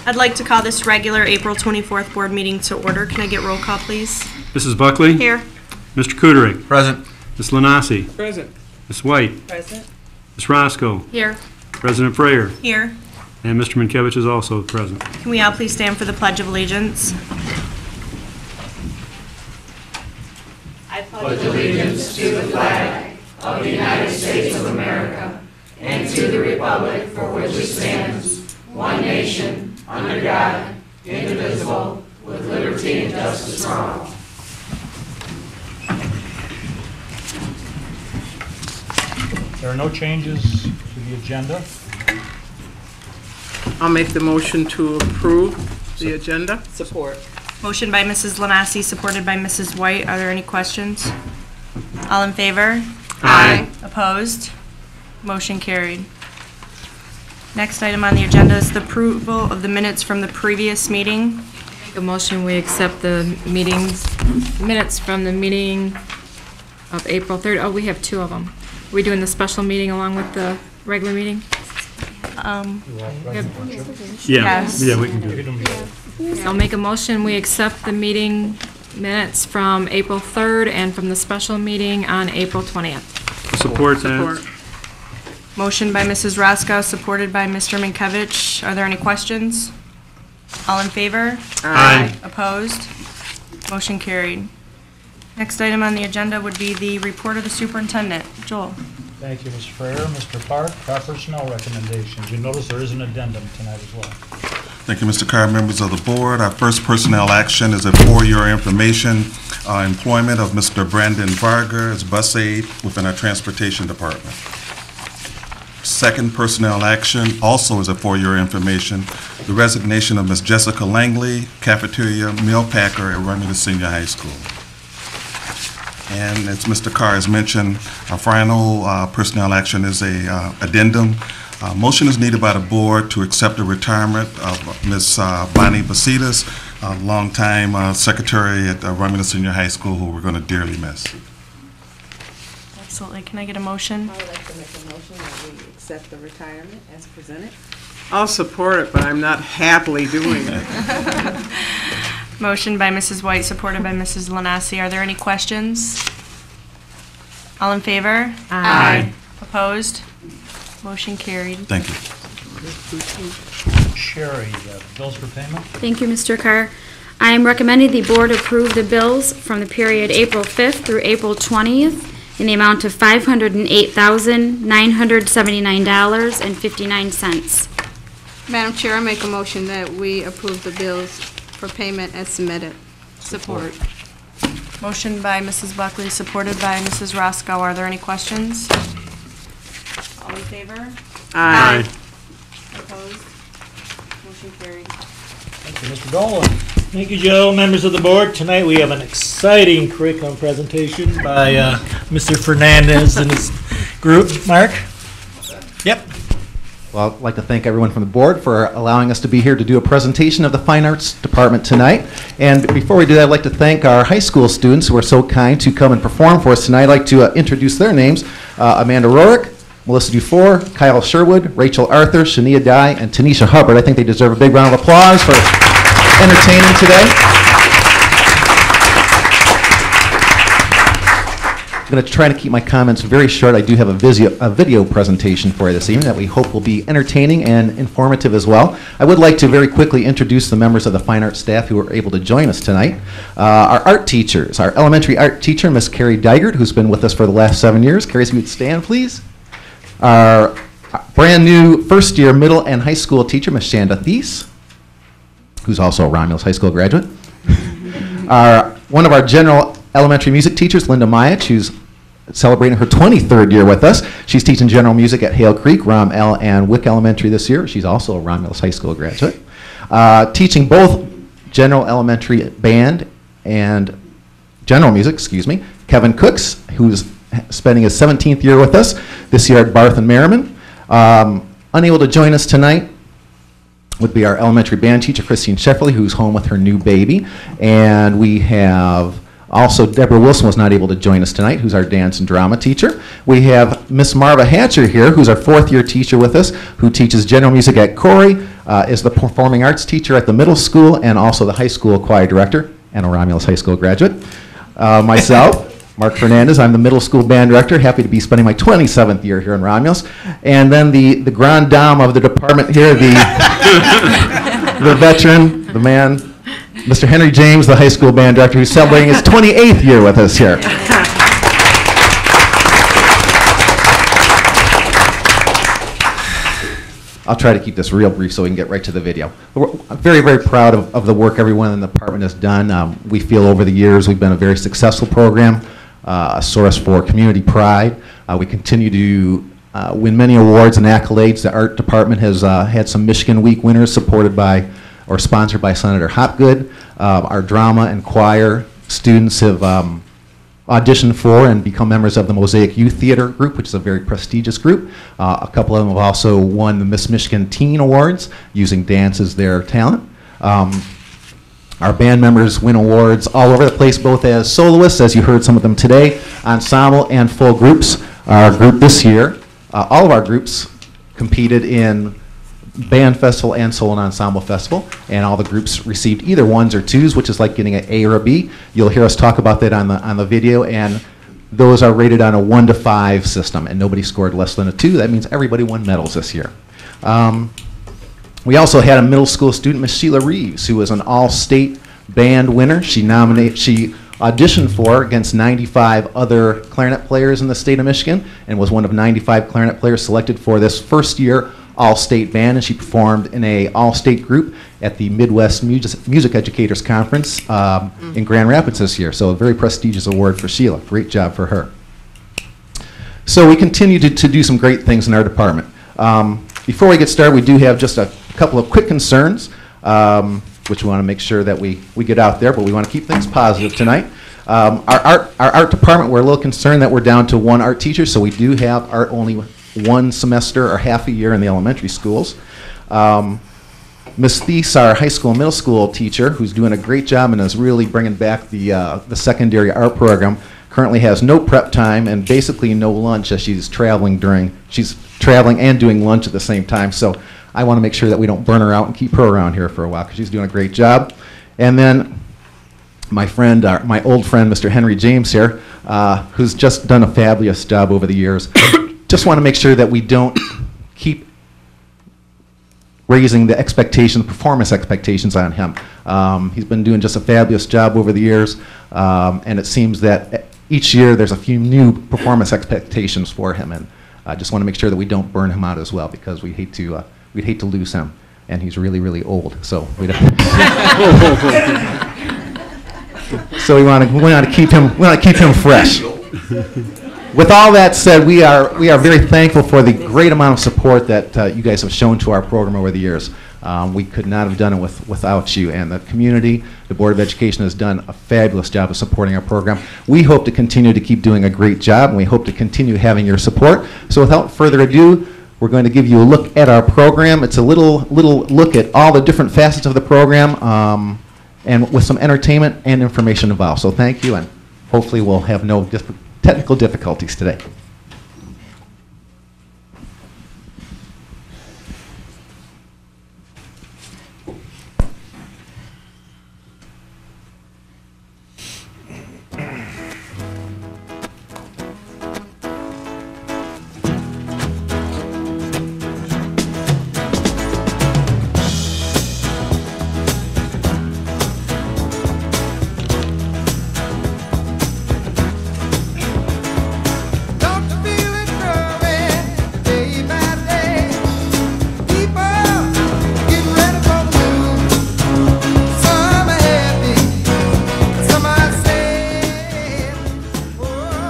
I'd like to call this regular April 24th board meeting to order. Can I get roll call, please? Mrs. Buckley? Here. Mr. Kuderik? Present. Ms. Lanasi? Present. Ms. White? Present. Ms. Roscoe? Here. President Frayer? Here. And Mr. Mankiewicz is also present. Can we all please stand for the Pledge of Allegiance? I pledge allegiance to the flag of the United States of America and to the republic for which it stands, one nation, under God, indivisible, with liberty and justice for all. There are no changes to the agenda. I'll make the motion to approve the agenda. Support. Motion by Mrs. Lanasi, supported by Mrs. White. Are there any questions? All in favor? Aye. Opposed? Motion carried. Next item on the agenda is the approval of the minutes from the previous meeting. Make a motion, we accept the minutes from the meeting of April 3rd. Oh, we have two of them. Are we doing the special meeting along with the regular meeting? Yes. Yeah, we can do it. I'll make a motion, we accept the meeting minutes from April 3rd and from the special meeting on April 20th. Support that. Motion by Mrs. Roscoe, supported by Mr. Mankiewicz. Are there any questions? All in favor? Aye. Opposed? Motion carried. Next item on the agenda would be the report of the superintendent. Joel. Thank you, Mr. Frayer. Mr. Park, personnel recommendations. You notice there is an addendum tonight as well. Thank you, Mr. Carr, members of the board. Our first personnel action is a 4-year information employment of Mr. Brandon Varga as bus aide within our transportation department. Second personnel action also is a 4-year information, the resignation of Ms. Jessica Langley, cafeteria meal packer at Romulus Senior High School. And as Mr. Carr has mentioned, our final personnel action is a addendum. Motion is needed by the board to accept the retirement of Ms. Bonnie Basitas, a longtime secretary at Romulus Senior High School, who we're going to dearly miss. Absolutely. Can I get a motion? I would like to make a motion that we accept the retirement as presented. I'll support it, but I'm not happily doing it. Motion by Mrs. White, supported by Mrs. Lanasi. Are there any questions? All in favor? Aye. Opposed? Motion carried. Thank you. Sherry, bills for payment. Thank you, Mr. Carr. I am recommending the board approve the bills from the period April 5th through April 20th in the amount of $508,979.59. Madam Chair, I make a motion that we approve the bills for payment as submitted. Support. Motion by Mrs. Buckley, supported by Mrs. Roscoe. Are there any questions? All in favor? Aye. Opposed? Motion carried. Thank you, Mr. Dolan. Thank you, Joe. Members of the board, tonight we have an exciting curriculum presentation by Mr. Fernandez and his group. Mark? Yep. Well, I'd like to thank everyone from the board for allowing us to be here to do a presentation of the Fine Arts Department tonight. And before we do that, I'd like to thank our high school students who are so kind to come and perform for us tonight. I'd like to introduce their names. Amanda Rorick, Melissa Dufour, Kyle Sherwood, Rachel Arthur, Shania Dye, and Tanisha Hubbard. I think they deserve a big round of applause for entertaining today. I'm going to try to keep my comments very short. I do have a video presentation for you this evening that we hope will be entertaining and informative as well. I would like to very quickly introduce the members of the fine arts staff who are able to join us tonight. Our art teachers, our elementary art teacher, Miss Carrie Dygert, who's been with us for the last 7 years. Carrie, if you would stand, please. Our brand new first-year middle and high school teacher, Miss Shanda Thies, who's also a Romulus High School graduate. One of our general elementary music teachers, Linda Myach, who's celebrating her 23rd year with us. She's teaching general music at Hale Creek, Rom L, and Wick Elementary this year. She's also a Romulus High School graduate. Teaching both general elementary band and general music, Kevin Cooks, who's spending his 17th year with us this year at Barth and Merriman. Unable to join us tonight would be our elementary band teacher, Christine Shefferly, who's home with her new baby. And we have also Deborah Wilson was not able to join us tonight, who's our dance and drama teacher. We have Miss Marva Hatcher here, who's our 4th year teacher with us, who teaches general music at Corey, is the performing arts teacher at the middle school and also the high school choir director and a Romulus High School graduate. Myself, Mark Fernandez, I'm the middle school band director, happy to be spending my 27th year here in Romulus. And then the grande dame of the department here, the veteran, the man, Mr. Henry James, the high school band director, who's celebrating his 28th year with us here. I'll try to keep this real brief so we can get right to the video. I'm very, very proud of the work everyone in the department has done. We feel over the years we've been a very successful program, a source for community pride. We continue to win many awards and accolades. The art department has had some Michigan Week winners supported by or sponsored by Senator Hopgood. Our drama and choir students have auditioned for and become members of the Mosaic Youth Theater group, which is a very prestigious group. A couple of them have also won the Miss Michigan Teen Awards using dance as their talent. Our band members win awards all over the place, both as soloists, as you heard some of them today, ensemble and full groups. Our group this year, all of our groups competed in band festival and solo and ensemble festival, and all the groups received either ones or twos, which is like getting an A or a B. You'll hear us talk about that on the video, and those are rated on a 1 to 5 system, and nobody scored less than a 2. That means everybody won medals this year. We also had a middle school student, Miss Sheila Reeves, who was an all-state band winner. She auditioned for against 95 other clarinet players in the state of Michigan, and was one of 95 clarinet players selected for this first year all-state band, and she performed in a all-state group at the Midwest Music Educators Conference in Grand Rapids this year. So a very prestigious award for Sheila. Great job for her. So we continue to do some great things in our department. Before we get started, we do have just a couple of quick concerns, which we want to make sure that we get out there, but we want to keep things positive tonight. Our art department, we're a little concerned that we're down to 1 art teacher, so we do have art only 1 semester or half a year in the elementary schools. Ms. Thies, our high school and middle school teacher, who's doing a great job and is really bringing back the secondary art program, currently has no prep time and basically no lunch as she's traveling and doing lunch at the same time. So I want to make sure that we don't burn her out and keep her around here for a while because she's doing a great job. And then my friend, my old friend, Mr. Henry James here, who's just done a fabulous job over the years. Just want to make sure that we don't keep raising the performance expectations on him. He's been doing just a fabulous job over the years, and it seems that each year there's a few new performance expectations for him, and I just want to make sure that we don't burn him out as well, because we'd hate to lose him, and he's really, really old. So we don't. So we want to keep him fresh. With all that said, we are very thankful for the great amount of support that you guys have shown to our program over the years. We could not have done it without you, and the community, the Board of Education has done a fabulous job of supporting our program. We hope to continue to keep doing a great job, and we hope to continue having your support. So without further ado, we're going to give you a look at our program. It's a little look at all the different facets of the program, and with some entertainment and information involved. So thank you, and hopefully we'll have no technical difficulties today.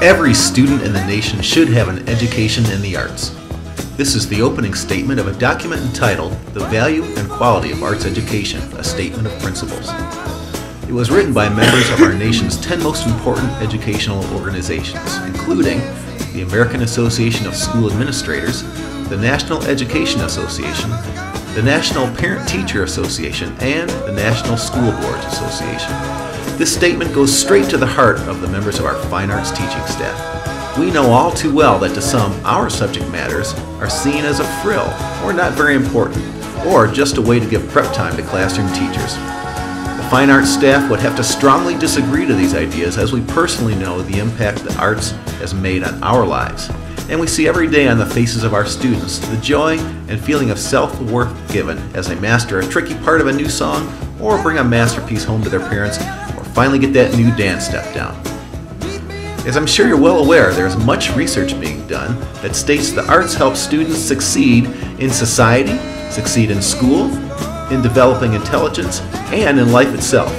Every student in the nation should have an education in the arts. This is the opening statement of a document entitled The Value and Quality of Arts Education, a Statement of Principles. It was written by members of our nation's 10 most important educational organizations, including the American Association of School Administrators, the National Education Association, the National Parent-Teacher Association, and the National School Boards Association. This statement goes straight to the heart of the members of our fine arts teaching staff. We know all too well that to some, our subject matters are seen as a frill or not very important, or just a way to give prep time to classroom teachers. The fine arts staff would have to strongly disagree to these ideas, as we personally know the impact the arts has made on our lives. And we see every day on the faces of our students the joy and feeling of self-worth given as they master a tricky part of a new song, or bring a masterpiece home to their parents, or finally get that new dance step down. As I'm sure you're well aware, there is much research being done that states the arts help students succeed in society, succeed in school, in developing intelligence, and in life itself.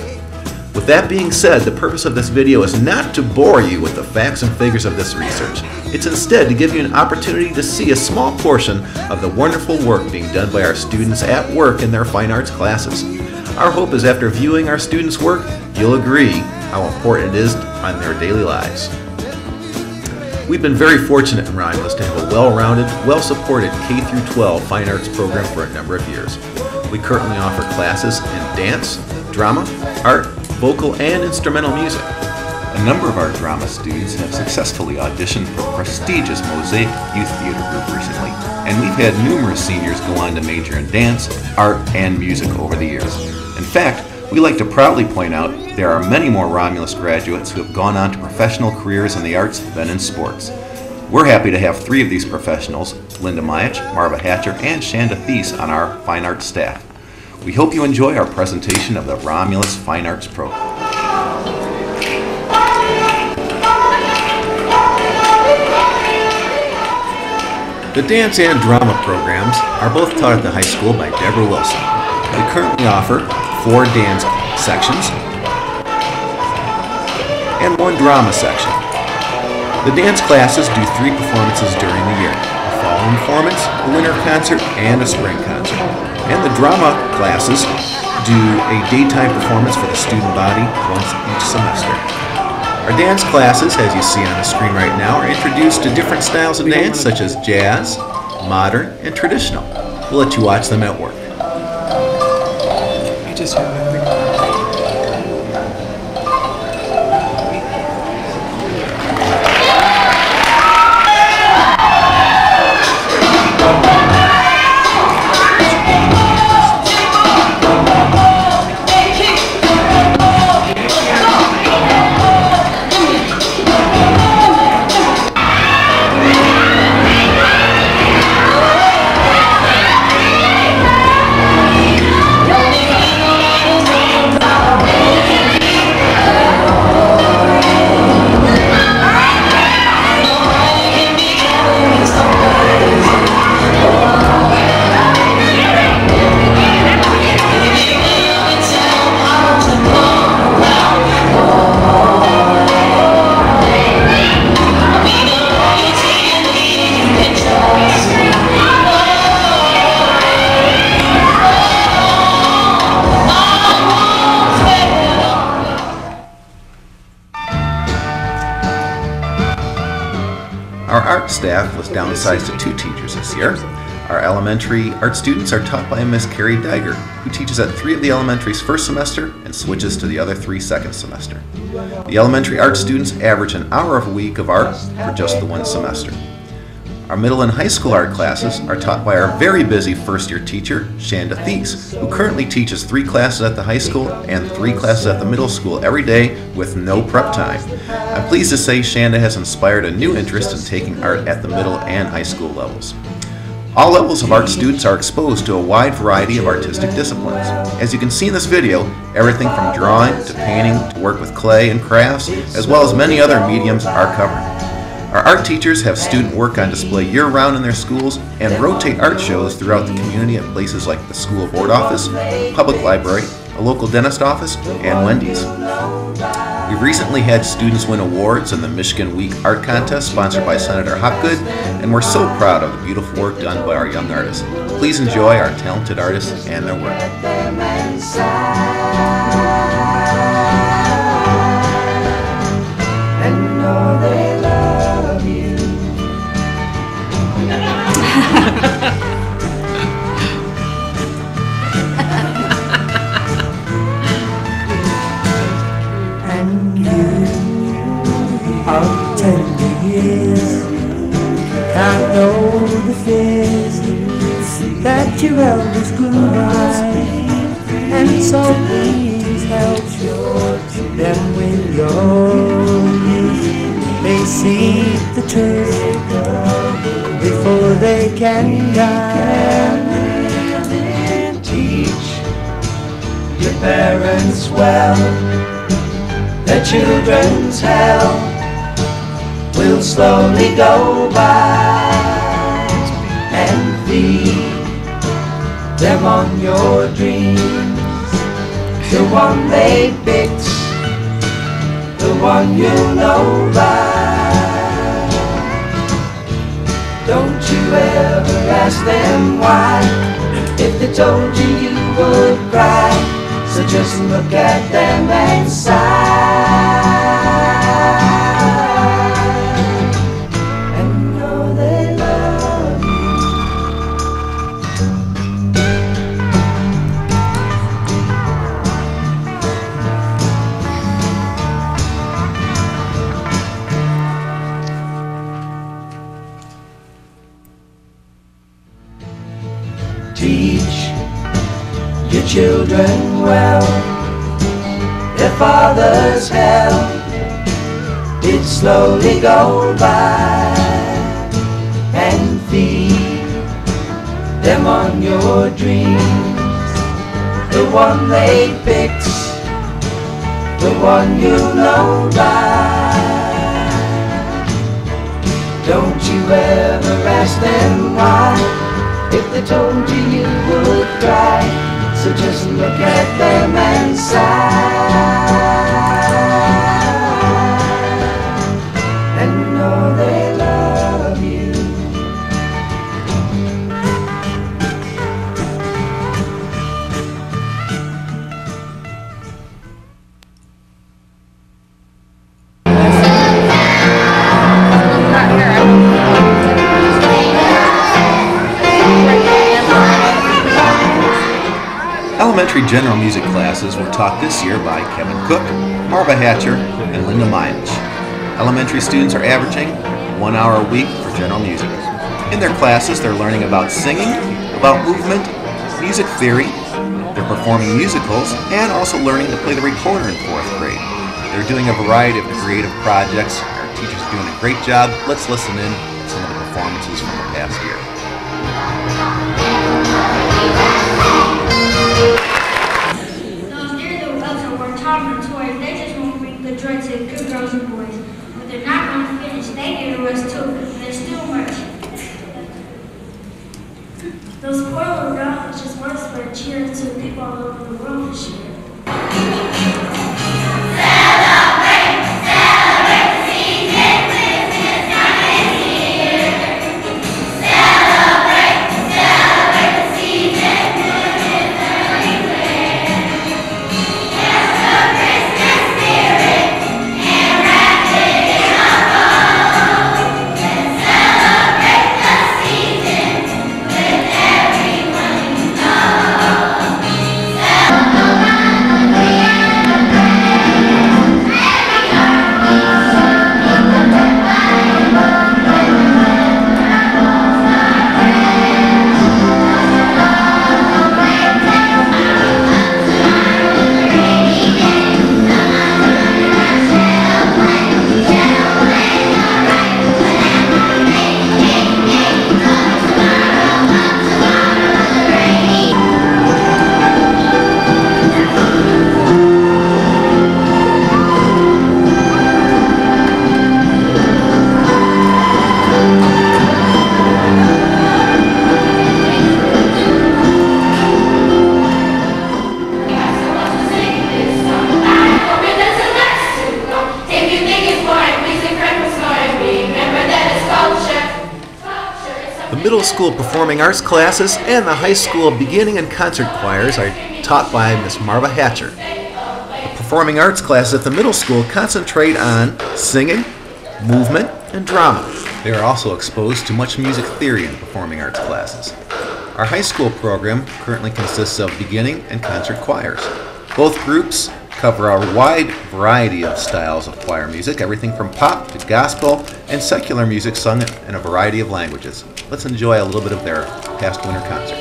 With that being said, the purpose of this video is not to bore you with the facts and figures of this research. It's instead to give you an opportunity to see a small portion of the wonderful work being done by our students at work in their fine arts classes. Our hope is after viewing our students' work, you'll agree how important it is on their daily lives. We've been very fortunate in Romulus to have a well-rounded, well-supported K-12 fine arts program for a number of years. We currently offer classes in dance, drama, art, vocal, and instrumental music. A number of our drama students have successfully auditioned for the prestigious Mosaic Youth Theater Group recently, and we've had numerous seniors go on to major in dance, art, and music over the years. In fact, we like to proudly point out there are many more Romulus graduates who have gone on to professional careers in the arts than in sports. We're happy to have 3 of these professionals, Linda Myach, Marva Hatcher, and Shanda Thies, on our fine arts staff. We hope you enjoy our presentation of the Romulus Fine Arts Program. The dance and drama programs are both taught at the high school by Deborah Wilson. We currently offer 4 dance sections and 1 drama section. The dance classes do 3 performances during the year: a fall performance, a winter concert, and a spring concert. And the drama classes do a daytime performance for the student body once each semester. Our dance classes, as you see on the screen right now, are introduced to different styles of dance such as jazz, modern, and traditional. We'll let you watch them at work. I just heard that. Our art staff was downsized to 2 teachers this year. Our elementary art students are taught by Miss Carrie Diger, who teaches at 3 of the elementary's first semester and switches to the other 3 second semester. The elementary art students average an hour a week of art for just the 1 semester. Our middle and high school art classes are taught by our very busy first-year teacher, Shanda Thies, who currently teaches 3 classes at the high school and 3 classes at the middle school every day with no prep time. I'm pleased to say Shanda has inspired a new interest in taking art at the middle and high school levels. All levels of art students are exposed to a wide variety of artistic disciplines. As you can see in this video, everything from drawing to painting to work with clay and crafts, as well as many other mediums, are covered. Our art teachers have student work on display year-round in their schools and rotate art shows throughout the community at places like the school board office, public library, a local dentist office, and Wendy's. We've recently had students win awards in the Michigan Week Art Contest sponsored by Senator Hopgood, and we're so proud of the beautiful work done by our young artists. Please enjoy our talented artists and their work. Of 10 years, I know the fears that your elders grew. So please help them with your youth. They see the truth before they can die. Teach your parents well. Their children's hell will slowly go by, and feed them on your dreams. The one they picked, the one you know by. Don't you ever ask them why. If they told you, you would cry. So just look at them and sigh, and know they love you. Teach your children well. Their father's hell did slowly go by, and feed them on your dreams. The one they picked, the one you know by. Don't you ever ask them why. If they told you, you would cry. So just look at them and sigh, and know they love you. Elementary general music classes were taught this year by Kevin Cook, Marva Hatcher, and Linda Mayach. Elementary students are averaging 1 hour a week for general music. In their classes, they're learning about singing, about movement, music theory, they're performing musicals, and also learning to play the recorder in 4th grade. They're doing a variety of creative projects. Our teachers are doing a great job. Let's listen in to some of the performances from the past year. Those dear little elves are worth toddler toys. They just won't bring the joy to good girls and boys. But they're not going to finish. They need a rest too. There's still much. Those poor little girls just want to spread cheer to people all over the world this year. Middle school performing arts classes and the high school beginning and concert choirs are taught by Miss Marva Hatcher. The performing arts classes at the middle school concentrate on singing, movement, and drama. They are also exposed to much music theory in the performing arts classes. Our high school program currently consists of beginning and concert choirs. Both groups cover a wide variety of styles of choir music, everything from pop to gospel and secular music sung in a variety of languages. Let's enjoy a little bit of their past winter concert.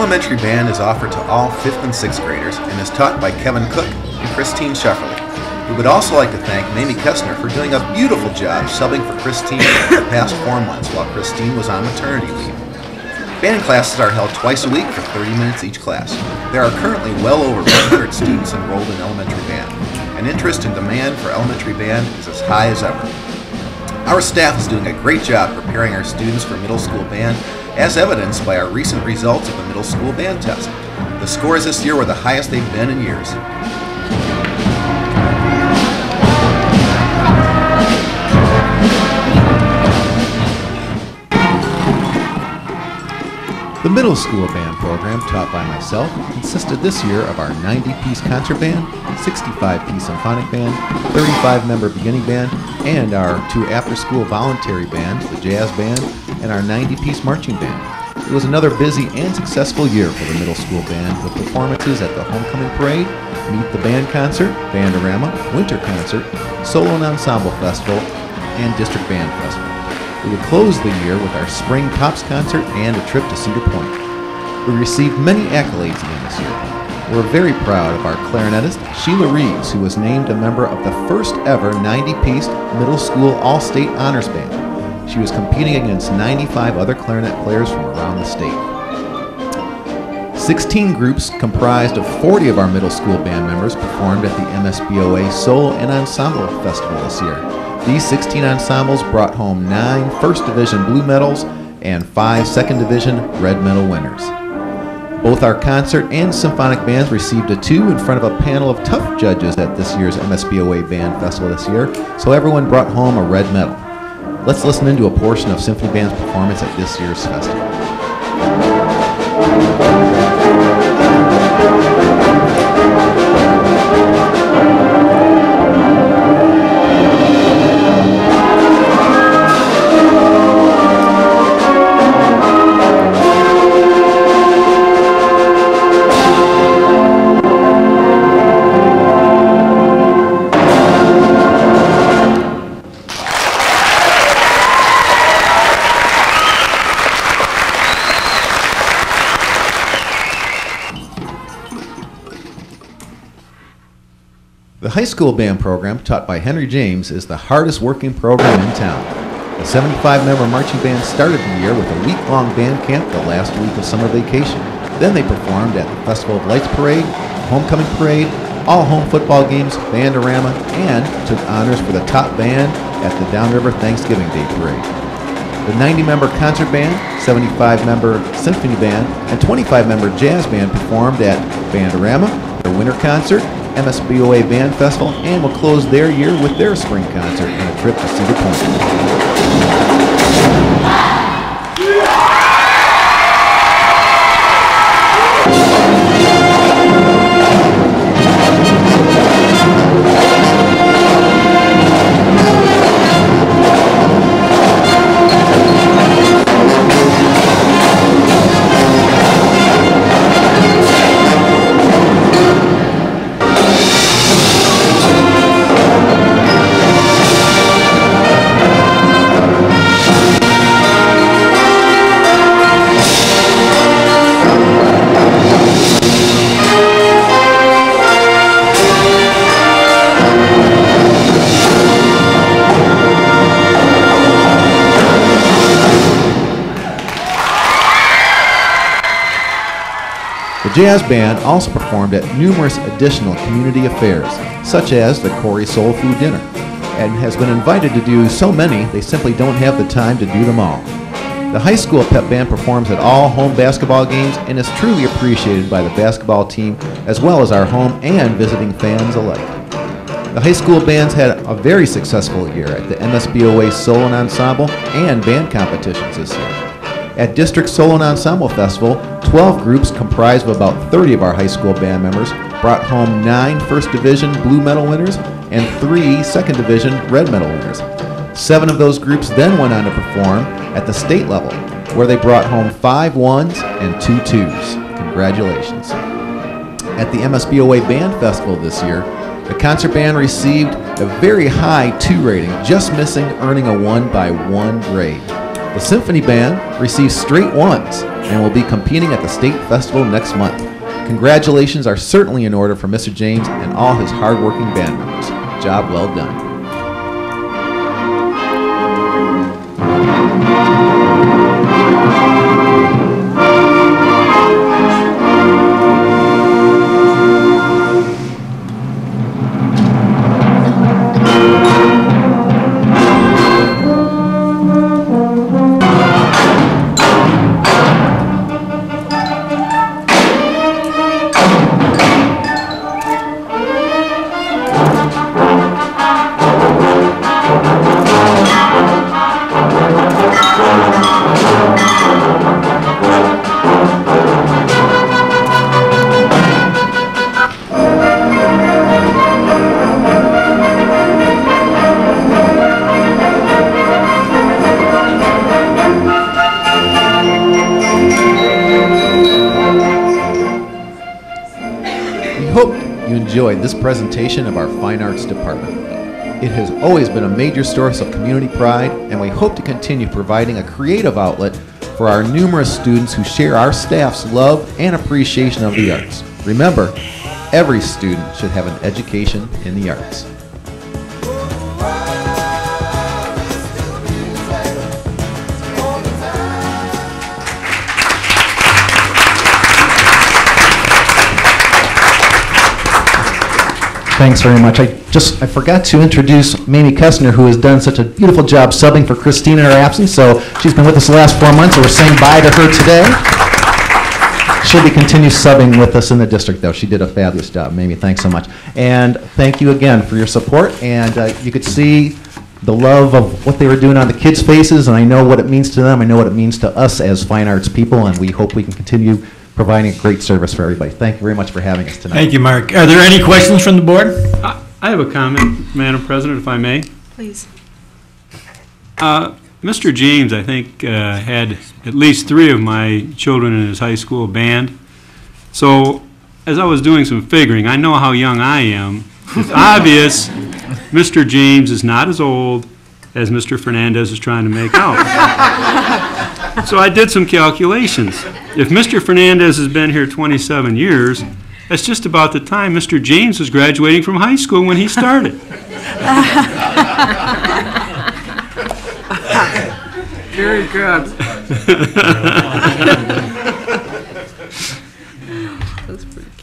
elementary band is offered to all 5th and 6th graders and is taught by Kevin Cook and Christine Shefferly. We would also like to thank Mamie Kessner for doing a beautiful job subbing for Christine for the past 4 months while Christine was on maternity leave. Band classes are held twice a week for 30 minutes each class. There are currently well over 100 students enrolled in elementary band, and interest and demand for elementary band is as high as ever. Our staff is doing a great job preparing our students for middle school band, as evidenced by our recent results of the middle school band test. The scores this year were the highest they've been in years. The middle school band program taught by myself consisted this year of our 90-piece concert band, 65-piece symphonic band, 35-member beginning band, and our 2 after-school voluntary bands, the jazz band and our 90-piece marching band. It was another busy and successful year for the middle school band with performances at the homecoming parade, Meet the Band concert, Bandorama, winter concert, solo and ensemble festival, and district band festival. We would close the year with our spring Pops concert and a trip to Cedar Point. We received many accolades again this year. We're very proud of our clarinetist, Sheila Reeves, who was named a member of the first ever 90-piece middle school all-state honors band. She was competing against 95 other clarinet players from around the state. 16 groups comprised of 40 of our middle school band members performed at the MSBOA Solo and Ensemble Festival this year. These 16 ensembles brought home 9 First Division Blue medals and 5 Second Division Red medal winners. Both our concert and symphonic bands received a 2 in front of a panel of tough judges at this year's MSBOA Band Festival this year, so everyone brought home a red medal. Let's listen into a portion of Symphony Band's performance at this year's festival. The high school band program, taught by Henry James, is the hardest working program in town. The 75-member marching band started the year with a week-long band camp the last week of summer vacation. Then they performed at the Festival of Lights Parade, Homecoming Parade, all home football games, Bandorama, and took honors for the top band at the Downriver Thanksgiving Day Parade. The 90-member concert band, 75-member symphony band, and 25-member jazz band performed at Bandorama, their winter concert, MSBOA Band Festival, and will close their year with their spring concert and a trip to Cedar Point. The jazz band also performed at numerous additional community affairs, such as the Corey Soul Food Dinner, and has been invited to do so many they simply don't have the time to do them all. The high school pep band performs at all home basketball games and is truly appreciated by the basketball team as well as our home and visiting fans alike. The high school bands had a very successful year at the MSBOA Solo and Ensemble and band competitions this year. At District Solo and Ensemble Festival, 12 groups comprised of about 30 of our high school band members brought home 9 First Division Blue medal winners and 3 Second Division Red medal winners. 7 of those groups then went on to perform at the state level, where they brought home 5 1s and 2 2s. Congratulations. At the MSBOA Band Festival this year, the concert band received a very high 2 rating, just missing earning a 1 by 1 grade. The Symphony Band received straight ones and will be competing at the State Festival next month. Congratulations are certainly in order for Mr. James and all his hardworking band members. Job well done. Enjoyed this presentation of our Fine Arts Department. It has always been a major source of community pride, and we hope to continue providing a creative outlet for our numerous students who share our staff's love and appreciation of the arts. Remember, every student should have an education in the arts. Thanks very much. I forgot to introduce Mamie Kestner, who has done such a beautiful job subbing for Christina in her absence. So she's been with us the last 4 months, so we're saying bye to her today. She'll be continue subbing with us in the district, though. She did a fabulous job. Mamie, thanks so much. And thank you again for your support. And you could see the love of what they were doing on the kids' faces, and I know what it means to them. I know what it means to us as fine arts people, and we hope we can continue providing a great service for everybody. Thank you very much for having us tonight. Thank you, Mark. Are there any questions from the board? I have a comment, Madam President, if I may. Please. Mr. James, I think, had at least 3 of my children in his high school band. So, as I was doing some figuring, I know how young I am. It's obvious Mr. James is not as old as Mr. Fernandez is trying to make out. So I did some calculations. If Mr. Fernandez has been here 27 years, that's just about the time Mr. James was graduating from high school when he started. Very good.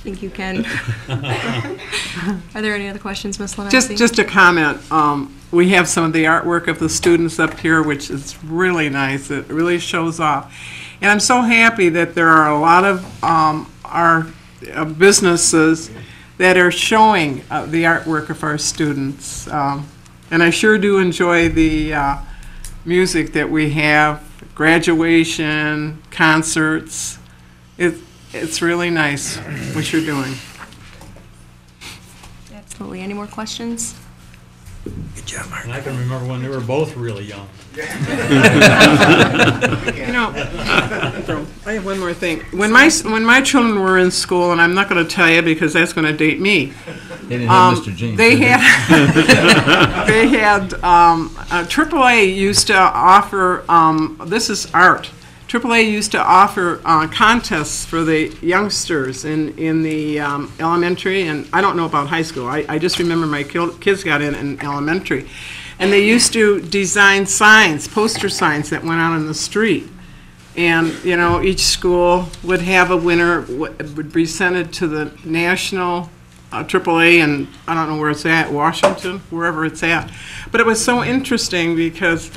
Thank you, Ken. Are there any other questions, Ms. Lenassi? Just a comment. We have some of the artwork of the students up here, which is really nice. It really shows off. And I'm so happy that there are a lot of our businesses that are showing the artwork of our students. And I sure do enjoy the music that we have, graduation, concerts. It's really nice what you're doing. Absolutely. Any more questions? Good job, Mark. And I can remember when they were both really young. You know, I have one more thing. When my children were in school, and I'm not going to tell you because that's going to date me. They didn't have Mr. James. They had AAA used to offer. This is art. AAA used to offer contests for the youngsters in the elementary, and I don't know about high school. I just remember my kids got in elementary. And they used to design signs, poster signs that went out on the street. And, you know, each school would have a winner, would be sent to the national AAA, and I don't know where it's at, Washington, wherever it's at. But it was so interesting because,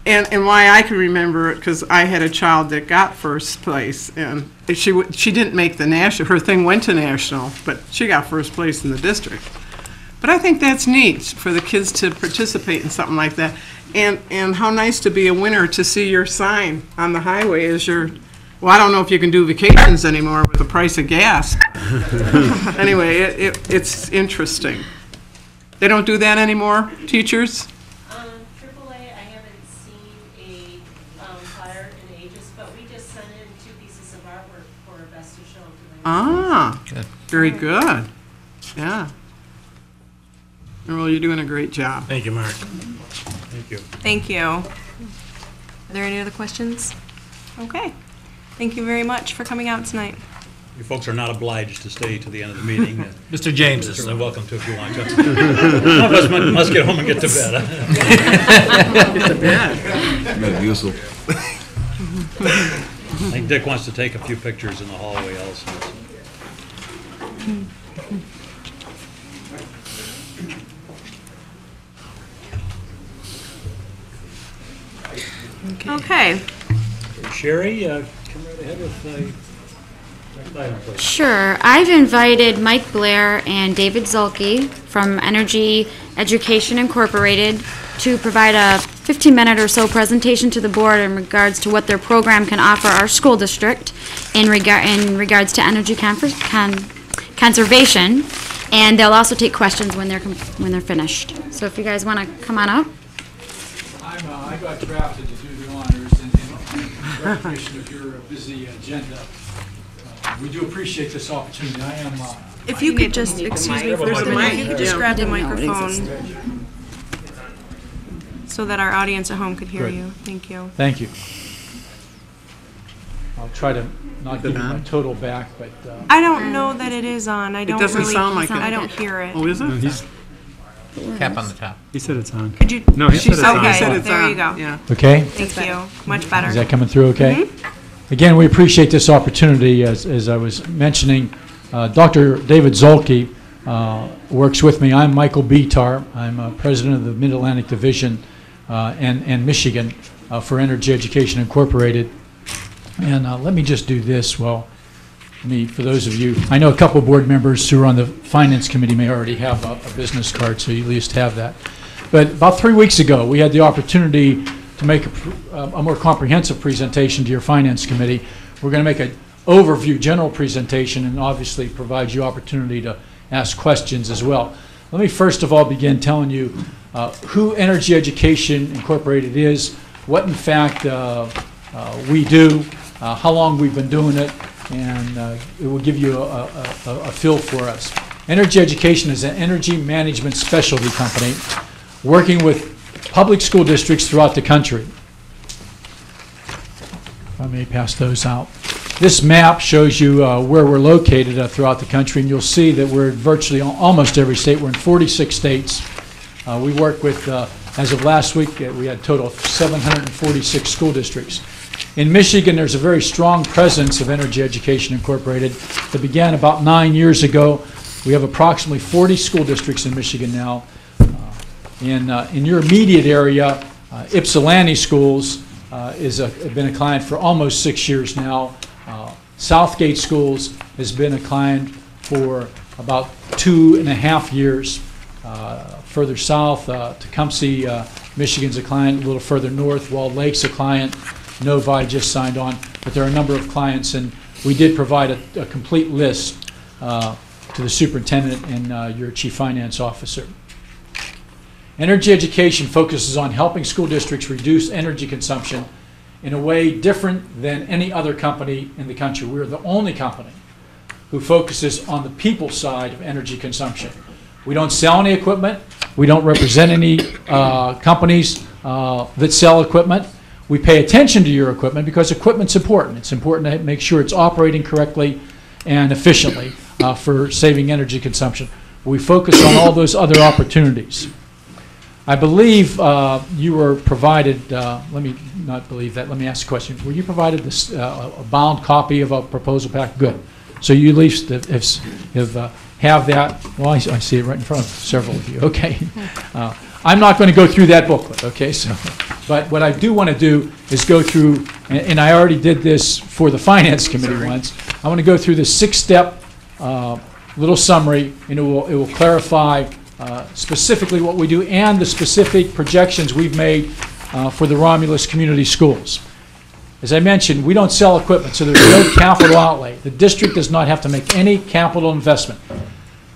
and why I can remember it, because I had a child that got first place, and she didn't make the national, her thing went to national, but she got first place in the district. But I think that's neat for the kids to participate in something like that. And how nice to be a winner, to see your sign on the highway as your, well, I don't know if you can do vacations anymore with the price of gas. Anyway, it's interesting. They don't do that anymore, teachers? AAA, I haven't seen a flyer in ages, but we just sent in 2 pieces of artwork for Best to Show. Ah, good. Very good. Yeah. Well, you're doing a great job. Thank you, Mark. Thank you. Thank you. Are there any other questions? Okay. Thank you very much for coming out tonight. You folks are not obliged to stay to the end of the meeting. Mr. James You're is. certainly welcome to if you want to. Some of us must get home and get to bed. Get to bed. I think Dick wants to take a few pictures in the hallway also. Okay. Sherry, come right ahead with the next item, please. Sure. I've invited Mike Blair and David Zulke from Energy Education Incorporated to provide a 15-minute or so presentation to the board in regards to what their program can offer our school district in regards to energy conservation, and they'll also take questions when they're finished. So if you guys want to come on up. I got drafted to do the honors in recognition of your busy agenda. We do appreciate this opportunity. I am. If you could just, excuse me for a minute, if you could just grab the microphone so that our audience at home could hear Good. you. Thank you. Thank you. I'll try to not give you my total back, but. I don't know that it is on. I don't doesn't really, sound like it. I don't hear it. Oh, is No, it? he's, Cap on the top. he said it's on. Could you? No, he said it's on. Okay, said it's there on. you go. Yeah. Okay? Thank you. Much better. Is that coming through okay? Mm-hmm. Again, we appreciate this opportunity. As I was mentioning, Dr. David Zulke works with me. I'm Michael Bitar. I'm president of the Mid-Atlantic Division and Michigan for Energy Education Incorporated. And let me just do this. Well, for those of you, I know a couple board members who are on the Finance Committee may already have a business card, so you at least have that. But about 3 weeks ago, we had the opportunity to make a more comprehensive presentation to your Finance Committee. We're going to make an overview, general presentation, and obviously provide you opportunity to ask questions as well. Let me first of all begin telling you who Energy Education Incorporated is, what in fact we do, how long we've been doing it, and it will give you a feel for us. Energy Education is an energy management specialty company working with public school districts throughout the country. If I may pass those out. This map shows you where we're located throughout the country, and you'll see that we're in virtually almost every state. We're in 46 states. We work with, as of last week, we had a total of 746 school districts. In Michigan, there's a very strong presence of Energy Education Incorporated that began about 9 years ago. We have approximately 40 school districts in Michigan now. In your immediate area, Ypsilanti Schools has been a client for almost 6 years now. Southgate Schools has been a client for about 2.5 years. Further south, Tecumseh, Michigan's a client. A little further north, Walled Lake's a client. Novi just signed on, but there are a number of clients, and we did provide a complete list to the superintendent and your chief finance officer. Energy Education focuses on helping school districts reduce energy consumption in a way different than any other company in the country. We're the only company who focuses on the people side of energy consumption. We don't sell any equipment. We don't represent any companies that sell equipment. We pay attention to your equipment because equipment's important. It's important to make sure it's operating correctly and efficiently for saving energy consumption. We focus on all those other opportunities. I believe you were provided, let me not believe that, let me ask a question. Were you provided this, a bound copy of a proposal pack? Good. So you at least have that. Well, I see it right in front of several of you. Okay. I'm not going to go through that booklet, okay? So, but what I do want to do is go through, and I already did this for the Finance Committee once. I want to go through the 6-step little summary, and it will clarify specifically what we do and the specific projections we've made for the Romulus Community Schools. As I mentioned, we don't sell equipment, so there's no capital outlay. The district does not have to make any capital investment.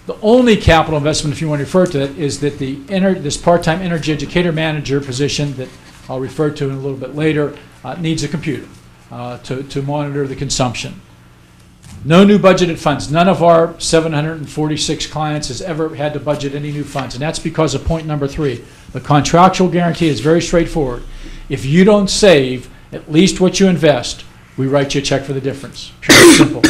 The only capital investment, if you want to refer to it, is that this part-time energy educator manager position that I'll refer to in a little bit later needs a computer to monitor the consumption. No new budgeted funds. None of our 746 clients has ever had to budget any new funds, and that's because of point number 3. The contractual guarantee is very straightforward. If you don't save at least what you invest, we write you a check for the difference. Pure and simple.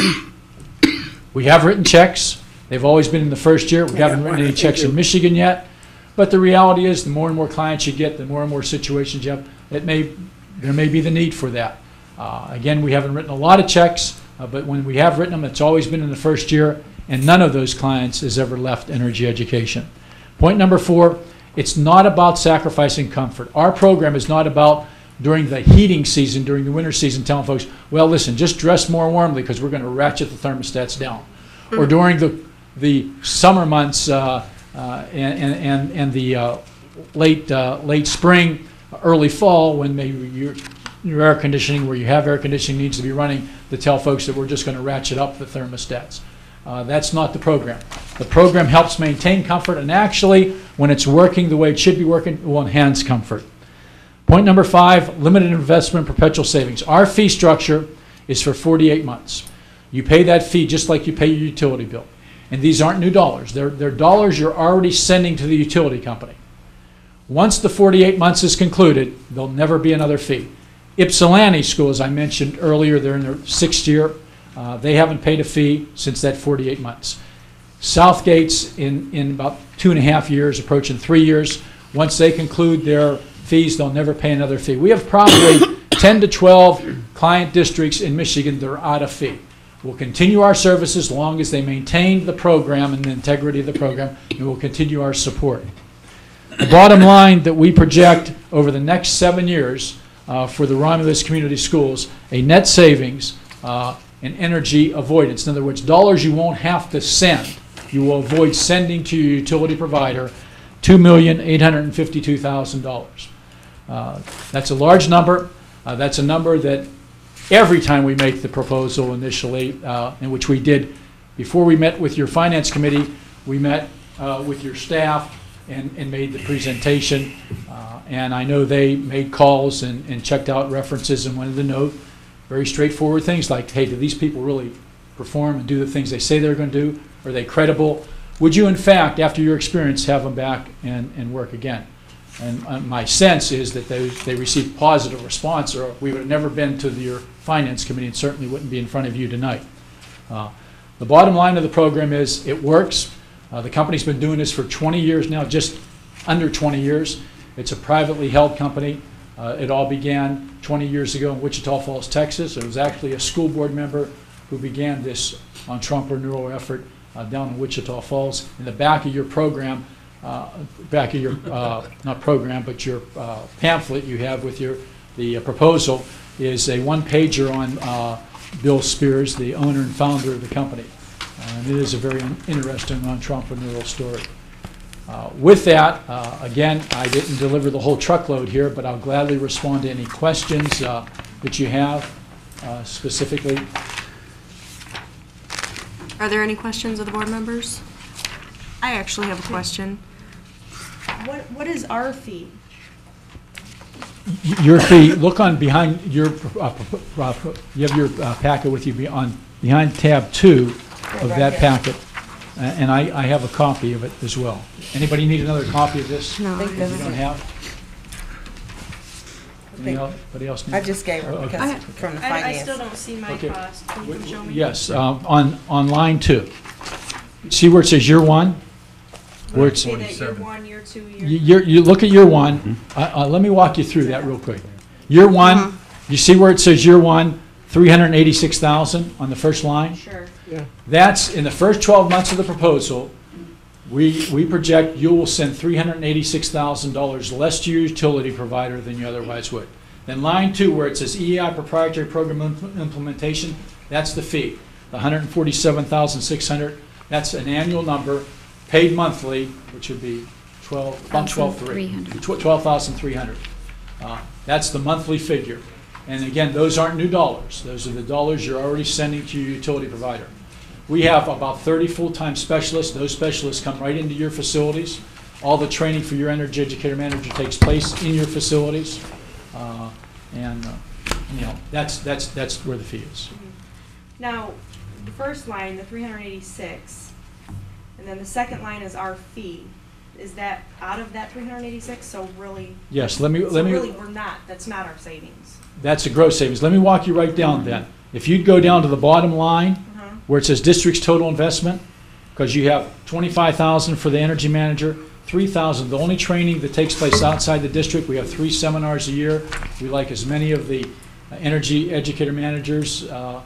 We have written checks. They've always been in the first year. We haven't written any checks in Michigan yet. But the reality is, the more and more clients you get, the more and more situations you have, there may be the need for that. Again, we haven't written a lot of checks, but when we have written them, it's always been in the first year, and none of those clients has ever left energy education. Point number 4, it's not about sacrificing comfort. Our program is not about, during the heating season, during the winter season, telling folks, well, listen, just dress more warmly because we're going to ratchet the thermostats down. Or during the summer months and the late spring, early fall, when maybe your air conditioning, where you have air conditioning, needs to be running, to tell folks that we're just going to ratchet up the thermostats. That's not the program. The program helps maintain comfort, and actually, when it's working the way it should be working, it will enhance comfort. Point number 5, limited investment perpetual savings. Our fee structure is for 48 months. You pay that fee just like you pay your utility bill. And these aren't new dollars. They're dollars you're already sending to the utility company. Once the 48 months is concluded, there'll never be another fee. Ypsilanti School, as I mentioned earlier, they're in their 6th year. They haven't paid a fee since that 48 months. Southgate's in about 2.5 years, approaching 3 years. Once they conclude their fees, they'll never pay another fee. We have probably 10 to 12 client districts in Michigan that are out of fee. We'll continue our services as long as they maintain the program and the integrity of the program, and we'll continue our support. The bottom line that we project over the next 7 years for the Romulus Community Schools, a net savings and energy avoidance. In other words, dollars you won't have to send. You will avoid sending to your utility provider $2,852,000. That's a large number. That's a number that every time we make the proposal initially, in which we did, before we met with your finance committee, we met with your staff and made the presentation. And I know they made calls and checked out references and wanted to know very straightforward things like, hey, do these people really perform and do the things they say they're going to do? Are they credible? Would you, in fact, after your experience, have them back and work again? And my sense is that they received positive response, or we would have never been to your finance committee and certainly wouldn't be in front of you tonight. The bottom line of the program is it works. The company's been doing this for 20 years now, just under 20 years. It's a privately held company. It all began 20 years ago in Wichita Falls, Texas. It was actually a school board member who began this entrepreneurial effort down in Wichita Falls. In the back of your program, back of your, not program, but your pamphlet you have with the proposal is a one-pager on Bill Spears, the owner and founder of the company. And it is a very interesting entrepreneurial story. With that, again, I didn't deliver the whole truckload here, but I'll gladly respond to any questions that you have specifically. Are there any questions of the board members? I actually have a question. What is our fee? Your fee, look on behind your, you have your packet with you behind tab 2 of that packet. And I have a copy of it as well. Anybody need another copy of this? No. You don't have? Anybody else need? I just gave her because from the finance. I still don't see my cost. Can you show me? Yes, on line 2. See where it says year 1? Where it's year 1, year 2, year 3. You look at year 1. Let me walk you through that real quick. Year 1, you see where it says year 1, $386,000 on the first line? Sure. Yeah. That's in the first 12 months of the proposal. We project you will send $386,000 less to your utility provider than you otherwise would. Then line 2, where it says EEI proprietary program implementation, that's the fee, the $147,600. That's an annual number, paid monthly, which would be $12,300. That's the monthly figure. And again, those aren't new dollars. Those are the dollars you're already sending to your utility provider. We have about 30 full-time specialists. Those specialists come right into your facilities. All the training for your energy educator manager takes place in your facilities. You know, that's where the fee is. Now, the first line, the 386, and then the second line is our fee. is that out of that 386? So really? Yes, let me. Really, we're not, that's not our savings. That's a gross savings. Let me walk you right down then. If you'd go down to the bottom line, where it says district's total investment, because you have $25,000 for the energy manager, $3,000, the only training that takes place outside the district. We have 3 seminars a year. We like as many of the energy educator managers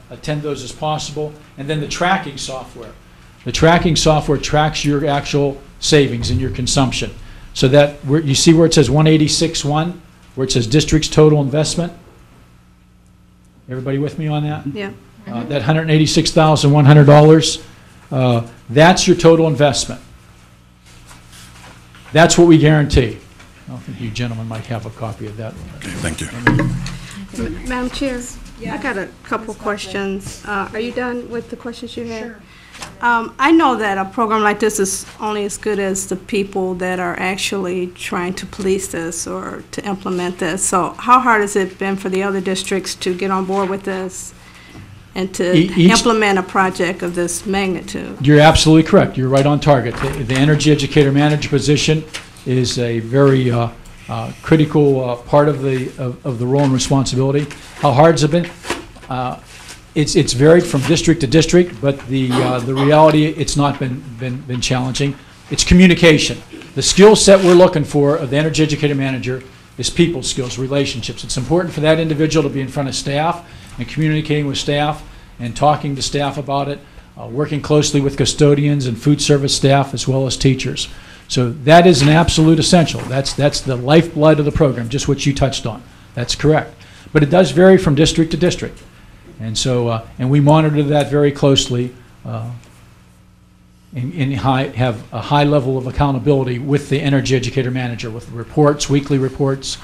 attend those as possible. And then the tracking software. The tracking software tracks your actual savings and your consumption. So that, you see where it says 186.1, where it says district's total investment? Everybody with me on that? Yeah. That $186,100, that's your total investment. That's what we guarantee. I think you gentlemen might have a copy of that. Okay, thank you. Madam Chair, I got a couple questions. Are you done with the questions you had? Sure. I know that a program like this is only as good as the people that are actually trying to police this or to implement this. So how hard has it been for the other districts to get on board with this and to implement a project of this magnitude? You're absolutely correct. You're right on target. The energy educator manager position is a very critical part of the role and responsibility. How hard has it been? It's varied from district to district, but the reality, it's not been challenging. It's communication. The skill set we're looking for of the energy educator manager is people skills, relationships. It's important for that individual to be in front of staff and communicating with staff and talking to staff about it, working closely with custodians and food service staff as well as teachers. So that is an absolute essential. That's the lifeblood of the program, just what you touched on. That's correct. But it does vary from district to district. And so, and we monitor that very closely and have a high level of accountability with the energy educator manager, with reports, weekly reports,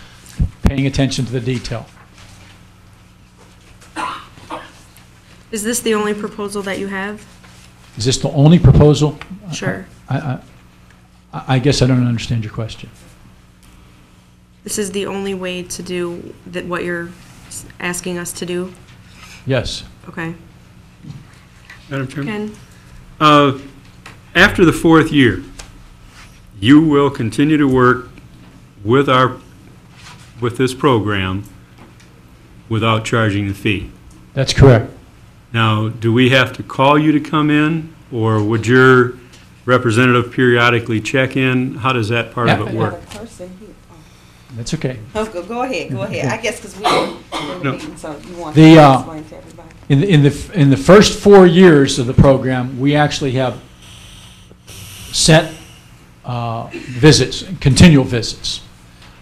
paying attention to the detail. Is this the only proposal that you have? Is this the only proposal? Sure. I guess I don't understand your question. This is the only way to do that, what you're asking us to do? Yes. Okay. Madam Chairman? Ken? After the 4th year, you will continue to work with this program without charging the fee. That's correct. Now, do we have to call you to come in, or would your representative periodically check in? How does that part of it work? That's okay. Oh, go ahead. I guess because we're in the meeting, so you want to explain to everybody. In the first 4 years of the program, we actually have set visits, continual visits.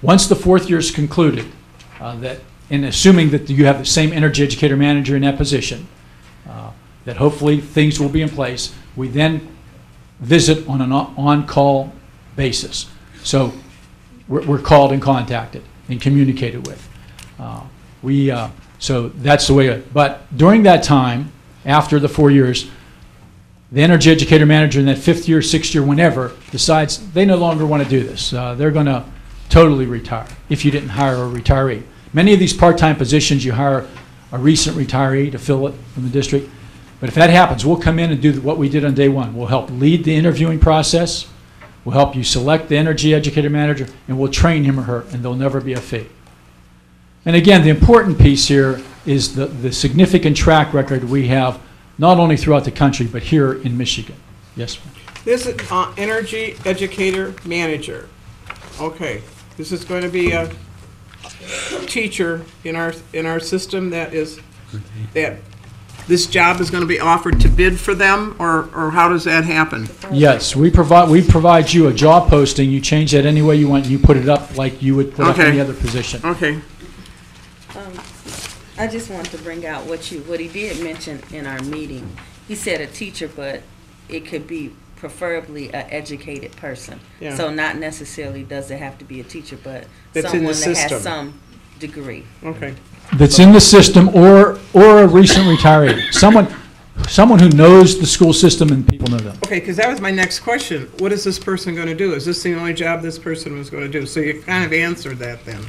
Once the 4th year is concluded, and assuming that you have the same energy educator manager in that position, that hopefully things will be in place, we then visit on an on-call basis. So we're called and contacted and communicated with. So that's the way. But during that time, after the 4 years, the energy educator manager in that 5th year, 6th year, whenever, decides they no longer want to do this. They're going to totally retire if you didn't hire a retiree. Many of these part-time positions, you hire a recent retiree to fill it from the district. But if that happens, we'll come in and do what we did on day one. We'll help lead the interviewing process. We'll help you select the energy educator manager, and we'll train him or her, and there'll never be a fee. And again, the important piece here is the significant track record we have, not only throughout the country, but here in Michigan. Yes, ma'am. This is energy educator manager. Okay, this is going to be a teacher in our system that this job is going to be offered to bid for them, or how does that happen? Yes, we provide you a job posting. You change that any way you want. You put it up like you would put up any other position. Okay. I just want to bring out what he did mention in our meeting. He said a teacher, but it could be preferably an educated person. Yeah. So not necessarily does it have to be a teacher, but That's someone in the that system. has some degree. Okay. That's in the system, or a recent retiree, someone who knows the school system and people know them. Okay, because that was my next question. What is this person going to do? Is this the only job this person was going to do? So you kind of answered that then.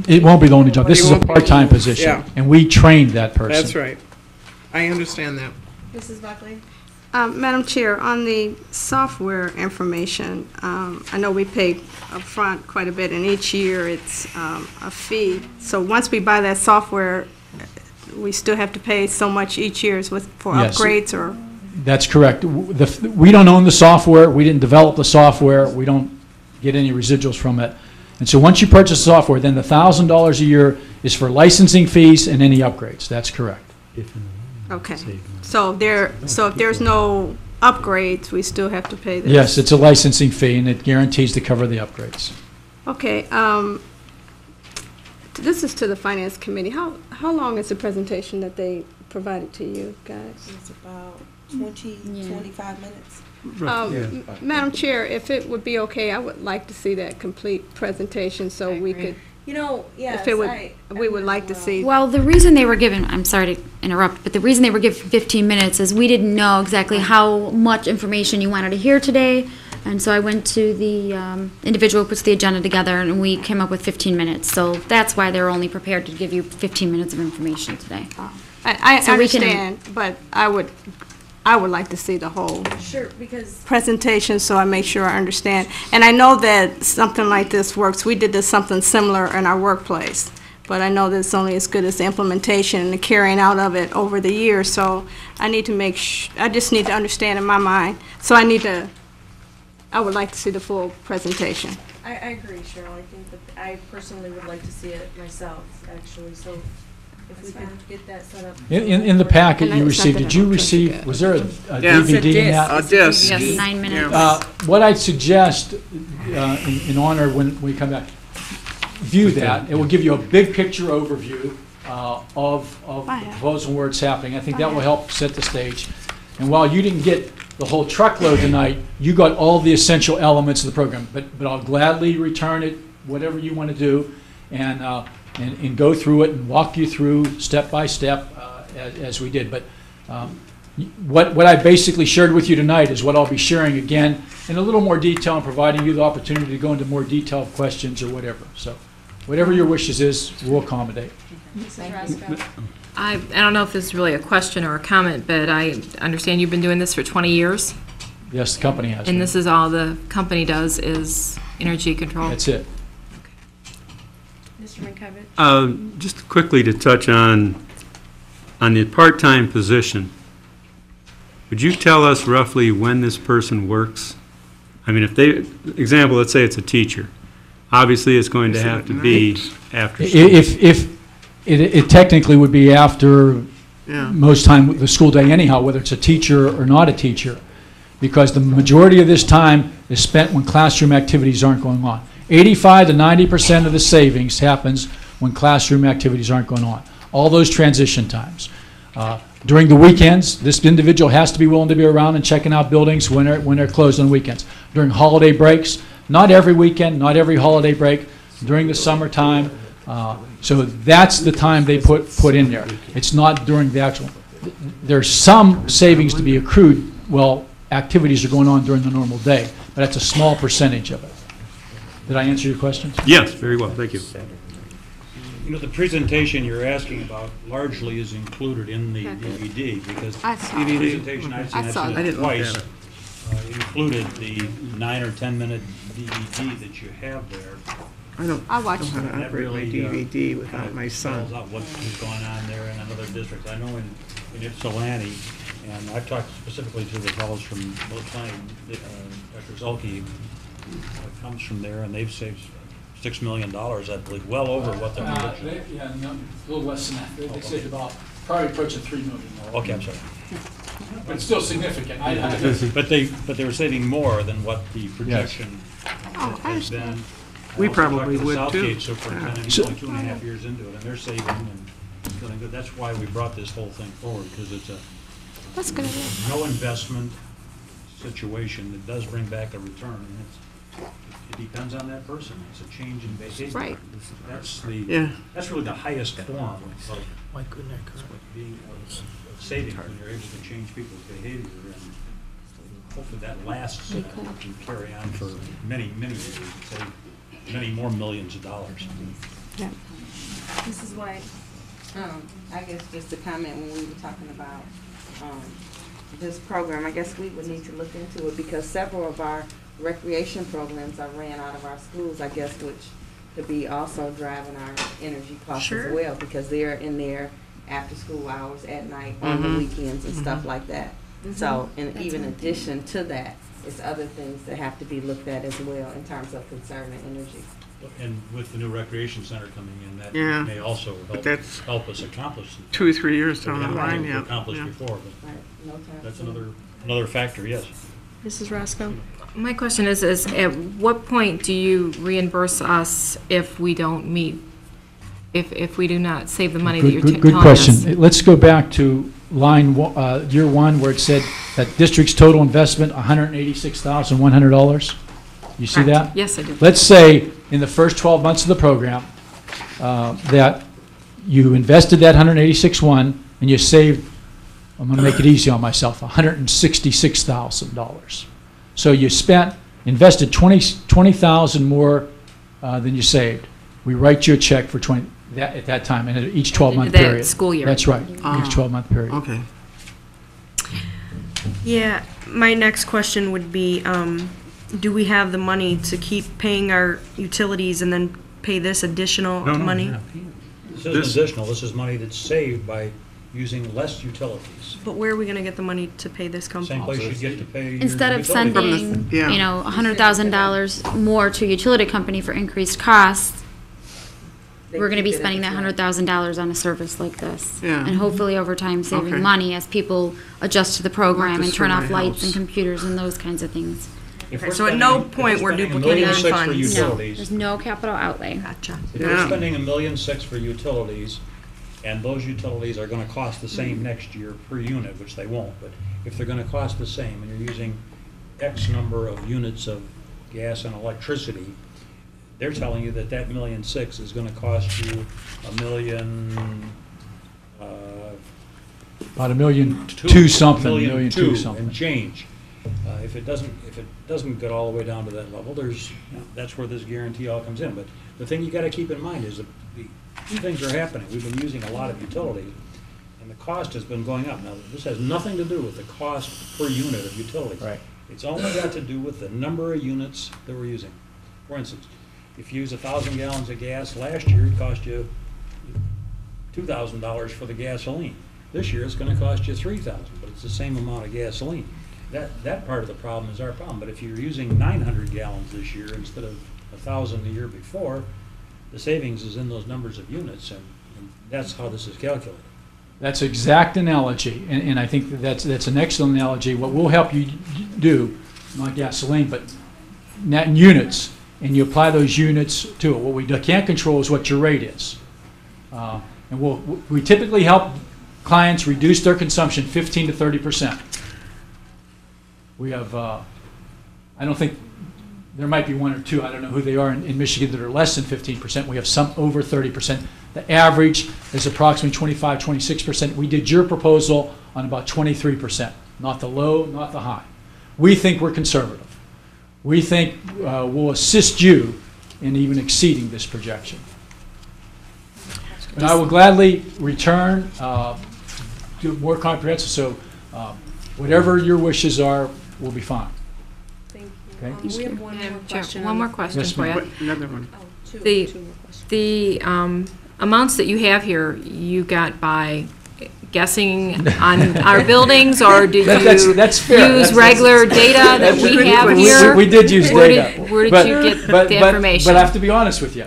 It won't be the only job. This is a part-time position, and we trained that person. That's right. I understand that. Mrs. Buckley? Madam Chair, on the software information, I know we pay upfront quite a bit, and each year it's a fee. So once we buy that software, we still have to pay so much each year for Yes. upgrades, or? That's correct. We don't own the software, we didn't develop the software, we don't get any residuals from it. And so once you purchase the software, then the $1,000 a year is for licensing fees and any upgrades. That's correct. Okay. So if there's no upgrades, we still have to pay this? Yes, it's a licensing fee, and it guarantees to cover the upgrades. Okay, this is to the Finance Committee. How long is the presentation that they provided to you guys? It's about 25 minutes. Madam Chair, if it would be okay, I would like to see that complete presentation so we could, You know, yes, we would like to see. Well, the reason they were given, I'm sorry to interrupt, but the reason they were given 15 minutes is we didn't know exactly how much information you wanted to hear today. And so I went to the individual who puts the agenda together, and we came up with 15 minutes. So that's why they're only prepared to give you 15 minutes of information today. I So we can- understand, but I would like to see the whole Sure, because presentation so I make sure I understand. And I know that something like this works. We did something similar in our workplace, but I know that it's only as good as the implementation and the carrying out of it over the years. So I need to I just need to understand in my mind. So I would like to see the full presentation. I agree, Cheryl. I think that I personally would like to see it myself, actually, so if we could get that set up. In the packet you received, did you receive, was there a DVD in that? A disc. Yes, 9 minutes. What I'd suggest, in honor when we come back, view that. It will give you a big picture overview of the proposal and where it's happening. I think that will help set the stage. And while you didn't get the whole truckload tonight, you got all the essential elements of the program. But I'll gladly return it, whatever you want to do, and go through it and walk you through step by step as we did. But what I basically shared with you tonight is what I'll be sharing again in a little more detail and providing you the opportunity to go into more detailed questions or whatever. So whatever your wishes is, we'll accommodate. I don't know if this is really a question or a comment, but I understand you've been doing this for 20 years? Yes, the company has. And this is all the company does is energy control? That's it. Mr. Minkovich? Just quickly to touch on the part-time position, would you tell us roughly when this person works? I mean, example, let's say it's a teacher. Obviously, it's going to have to be after school. It technically would be after most time the school day anyhow, whether it's a teacher or not a teacher, because the majority of this time is spent when classroom activities aren't going on. 85 to 90% of the savings happens when classroom activities aren't going on. All those transition times. During the weekends, this individual has to be willing to be around and checking out buildings when they're closed on weekends. During holiday breaks, not every weekend, not every holiday break, during the summertime. So that's the time they put in there. It's not during the actual. There's some savings to be accrued while activities are going on during the normal day, but that's a small percentage of it. Did I answer your question? Yes, very well, thank you. You know, the presentation you're asking about largely is included in the DVD, because the presentation I've seen it twice included the 9 or 10 minute DVD that you have there. I watched know how to operate my DVD without my son. Spells out what's going on there in another district. I know in Ypsilanti, and I've talked specifically to the fellows from Will County, Dr. Zulke comes from there, and they've saved $6 million, I believe, well over what they're Yeah, no, a little less than that. They saved about probably approaching $3 million. Okay, I'm sorry. But it's still significant. But they were saving more than what the projection has been. We probably would, too. Southgate superintendent, he's only 2.5 years into it, and they're saving and feeling good. That's why we brought this whole thing forward, because it's a no investment situation that does bring back a return. And it depends on that person. It's a change in behavior. Right. That's really the highest form of being saving when you're able to change people's behavior, and hopefully that lasts and can carry on for many, many years and save many more millions of dollars. Yeah. Mrs. White? I guess just a comment when we were talking about this program, I guess we would need to look into it because several of our recreation programs are ran out of our schools, I guess, which could be also driving our energy costs as well because they're in there after school hours at night, on the weekends and stuff like that. So, and even in addition to that, it's other things that have to be looked at as well in terms of conserving energy. And with the new recreation center coming in, that Yeah. may also help us accomplish. 2 or 3 years down the line, yeah. yeah. Accomplished Yeah. before, but that's another factor, yes. Mrs. Roscoe? My question is at what point do you reimburse us if we don't meet, if we do not save the money that you're telling us? Good question. Let's go back to line year 1 where it said that district's total investment, $186,100. You see Correct. that? Yes, I do. Let's say in the first 12 months of the program that you invested that $186,100 and you saved, I'm going to make it easy on myself, $166,000. So you invested $20,000 more than you saved. We write you a check for at that time, and at each 12-month That period. school year. That's right, each 12-month period. Okay. Yeah, my next question would be, do we have the money to keep paying our utilities and then pay this additional money? This isn't additional, this is money that's saved by using less utilities. But where are we gonna get the money to pay this come Same from? place you get to pay your Instead of utilities. sending, Yeah. you know, $100,000 more to a utility company for increased costs, we're gonna be spending that $100,000 on a service like this. Yeah. And hopefully over time saving Okay. money as people adjust to the program and just turn for off my lights and house. computers and those kinds of things. If Okay, we're so at no spending- if point we're spending duplicating $1.6 million for funds. No, utilities, there's no capital outlay. Gotcha. if we're Yeah. spending $1.6 million for utilities, and those utilities are gonna cost the same next year per unit, which they won't, but if they're gonna cost the same, and you're using X number of units of gas and electricity, they're telling you that $1.6 million is gonna cost you $1.2 million, About $1,200,000 something, $1.2 $1,200,000 something. and change. If it doesn't get all the way down to that level, that's where this guarantee all comes in. But the thing you gotta keep in mind is that the two things are happening. We've been using a lot of utilities, and the cost has been going up. Now, this has nothing to do with the cost per unit of utilities. Right. It's only got to do with the number of units that we're using. For instance, if you use 1,000 gallons of gas last year, it cost you $2,000 for the gasoline. This year, it's gonna cost you $3,000, but it's the same amount of gasoline. That part of the problem is our problem, but if you're using 900 gallons this year instead of 1,000 the year before, the savings is in those numbers of units, and that's how this is calculated. That's exact analogy, and I think that's an excellent analogy. What we'll help you do, not gasoline, but net in units, and you apply those units to it. What we can't control is what your rate is. And we typically help clients reduce their consumption 15 to 30%. We have, I don't think, there might be one or two, I don't know who they are in Michigan that are less than 15%. We have some over 30%. The average is approximately 25, 26%. We did your proposal on about 23%, not the low, not the high. We think we're conservative. We think we'll assist you in even exceeding this projection. And I will gladly return, do more comprehensive, so whatever your wishes are will be fine. Thank you. Okay. We have one more question. One more question Yes, for you. ma'am. Another one. The amounts that you have here, you got by guessing on our buildings, or did you That's fair. use regular data that we have here? We did use data. Where did you get the information? But I have to be honest with you.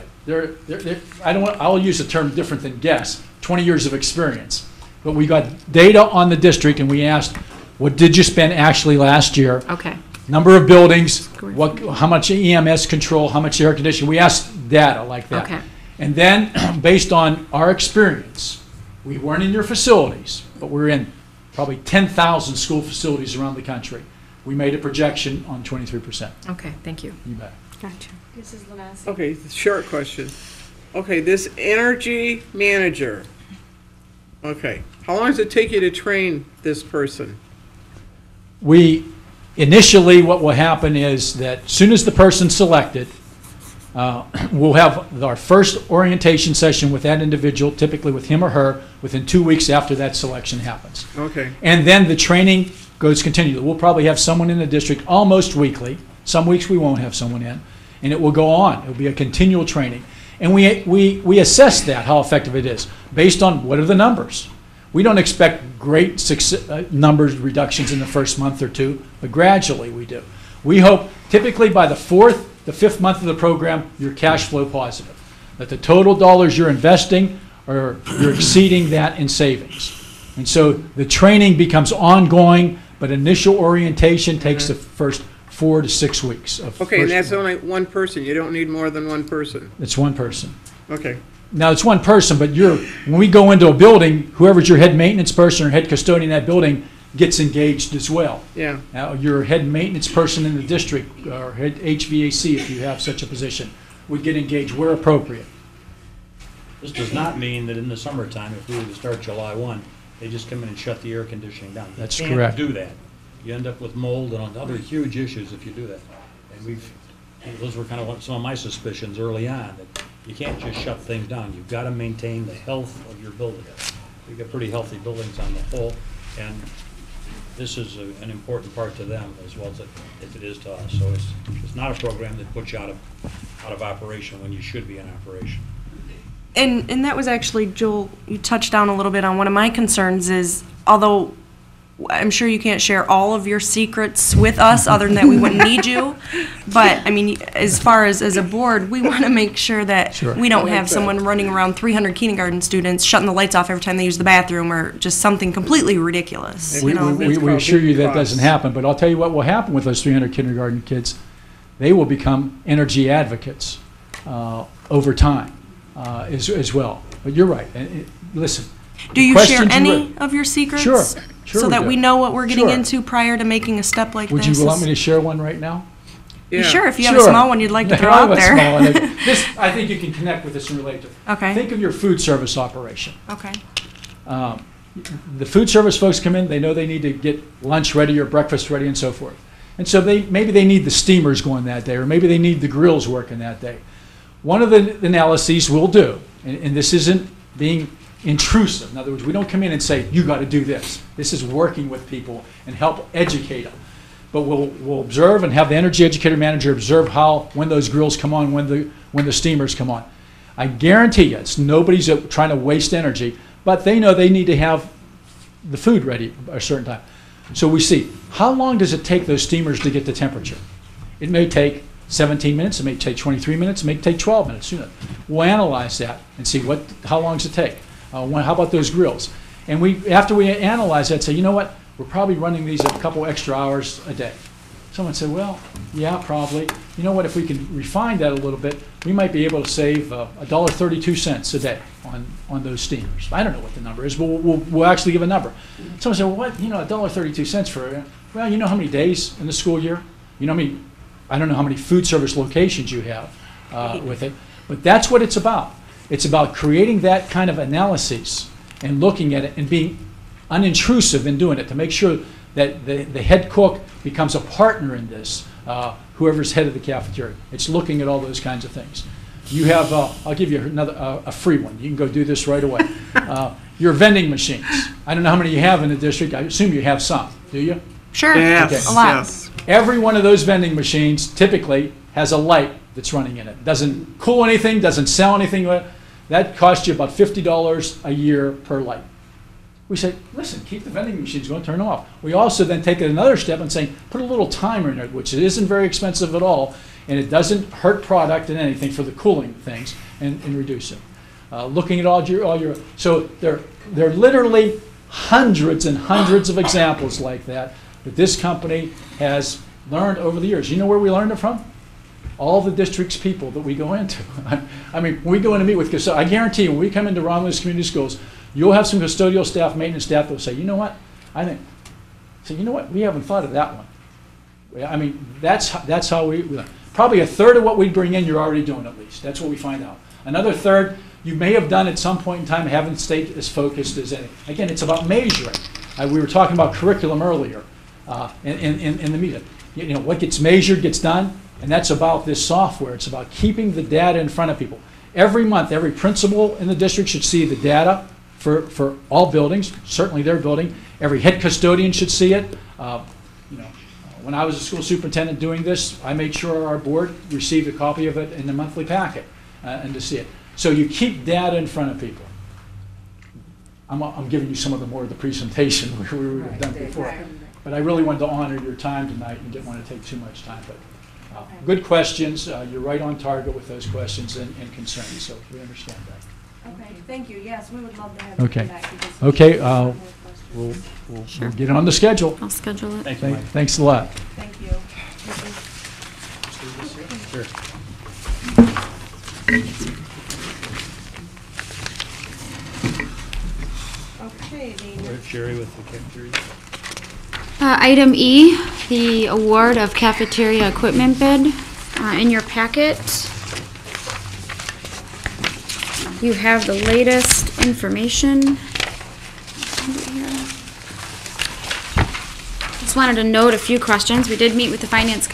I'll use a term different than guess, 20 years of experience. But we got data on the district, and we asked, what did you spend actually last year? Okay. Number of buildings, how much EMS control, how much air conditioning. We asked data like that. Okay. And then, based on our experience, we weren't in your facilities, but we're in probably 10,000 school facilities around the country. We made a projection on 23%. Okay, thank you. You bet. Gotcha. Mrs. Lamassa. Okay, short question. Okay, this energy manager. Okay, how long does it take you to train this person? Initially, what will happen is that as soon as the person's selected, we'll have our first orientation session with that individual, typically with him or her, within 2 weeks after that selection happens. Okay. And then the training goes continually. We'll probably have someone in the district almost weekly. Some weeks we won't have someone in, and it will go on. It will be a continual training. And we assess that, how effective it is, based on what are the numbers. We don't expect great numbers reductions in the first month or two, but gradually we do. We hope typically by the 4th, the 5th month of the program, you're cash flow positive. That the total dollars you're investing, you're exceeding that in savings. And so the training becomes ongoing, but initial orientation takes the first 4 to 6 weeks. Okay, and that's only one person. You don't need more than one person. It's one person. Okay. Now, it's one person, but when we go into a building, whoever's your head maintenance person or head custodian in that building gets engaged as well. Yeah. Now, your head maintenance person in the district, or head HVAC, if you have such a position, would get engaged where appropriate. This does not mean that in the summertime, if we were to start July 1, they just come in and shut the air conditioning down. That's you correct. can't do that. You end up with mold and other huge issues if you do that. And those were kind of some of my suspicions early on, that you can't just shut things down. You've got to maintain the health of your building. We've got pretty healthy buildings on the whole, and this is an important part to them as well as it is to us. So it's not a program that puts you out of operation when you should be in operation. And that was actually, Joel, you touched down a little bit on one of my concerns is, although I'm sure you can't share all of your secrets with us, other than that we wouldn't need you, but, I mean, as far as a board, we want to make sure that we don't have someone running around 300 kindergarten students, shutting the lights off every time they use the bathroom, or just something completely ridiculous, you know? We assure you that doesn't happen, but I'll tell you what will happen with those 300 kindergarten kids. They will become energy advocates over time. As well. But you're right. Listen. Do you share any of your secrets? Sure. So that we know what we're getting into prior to making a step like this? Would you want me to share one right now? Yeah. Sure, if you have a small one you'd like to throw out there. This, I think you can connect with this and relate to it. Okay. Think of your food service operation. Okay. The food service folks come in, they know they need to get lunch ready or breakfast ready and so forth. And so maybe they need the steamers going that day, or maybe they need the grills working that day. One of the analyses we'll do, and this isn't being intrusive. In other words, we don't come in and say, you got to do this. This is working with people and help educate them. But we'll observe and have the energy educator manager observe when those grills come on, when the steamers come on. I guarantee you, nobody's trying to waste energy, but they know they need to have the food ready at a certain time. So we see, how long does it take those steamers to get the temperature? It may take 17 minutes, it may take 23 minutes, it may take 12 minutes. We'll analyze that and see how long does it take. How about those grills? And after we analyze that, say, you know what, we're probably running these a couple extra hours a day. Someone said, well, yeah, probably. You know what, if we can refine that a little bit, we might be able to save $1.32 a day on those steamers. I don't know what the number is, but we'll actually give a number. Someone said, well, what, $1.32 for, well, you know how many days in the school year? You know how many, I don't know how many food service locations you have with it, but that's what it's about. It's about creating that kind of analysis and looking at it and being unintrusive in doing it to make sure that the head cook becomes a partner in this, whoever's head of the cafeteria. It's looking at all those kinds of things. You have, I'll give you another a free one. You can go do this right away. Your vending machines. I don't know how many you have in the district. I assume you have some. Do you? Sure. Yes. Okay. A lot. Yes. Every one of those vending machines typically has a light that's running in it. Doesn't cool anything, doesn't sell anything. That costs you about $50 a year per light. We say, listen, keep the vending machines going, turn them off. We also then take it another step and say, put a little timer in it, which isn't very expensive at all, and it doesn't hurt product and anything for the cooling things, and reduce it. Looking at all your, so there are literally hundreds and hundreds of examples like that this company has learned over the years. You know where we learned it from? All the district's people that we go into. I mean, when we go in to meet with custodians, I guarantee you, when we come into Romulus Community Schools, you'll have some custodial staff, maintenance staff that will say, you know what, we haven't thought of that one. I mean, that's how we learn. Probably a third of what we bring in, you're already doing at least. That's what we find out. Another third, you may have done at some point in time, haven't stayed as focused as any. Again, it's about measuring. We were talking about curriculum earlier in the meeting. You know, what gets measured gets done. And that's about this software. It's about keeping the data in front of people. Every month, every principal in the district should see the data for all buildings, certainly their building, Every head custodian should see it. When I was a school superintendent doing this, I made sure our board received a copy of it in the monthly packet and to see it. So you keep data in front of people. I'm giving you some of the more of the presentation we would have done before. But I really wanted to honor your time tonight and didn't want to take too much time. But good questions. You're right on target with those questions and concerns, so we understand that. Okay, thank you. Yes, we would love to have Okay. you back. Okay, we'll get it on the schedule. I'll schedule it. Thank you, Mike. Thanks a lot. Thank you. Sure. Okay, Sherry with the cafeteria. Item E, the award of cafeteria equipment bid. In your packet, you have the latest information. Just wanted to note a few questions. I did meet with the finance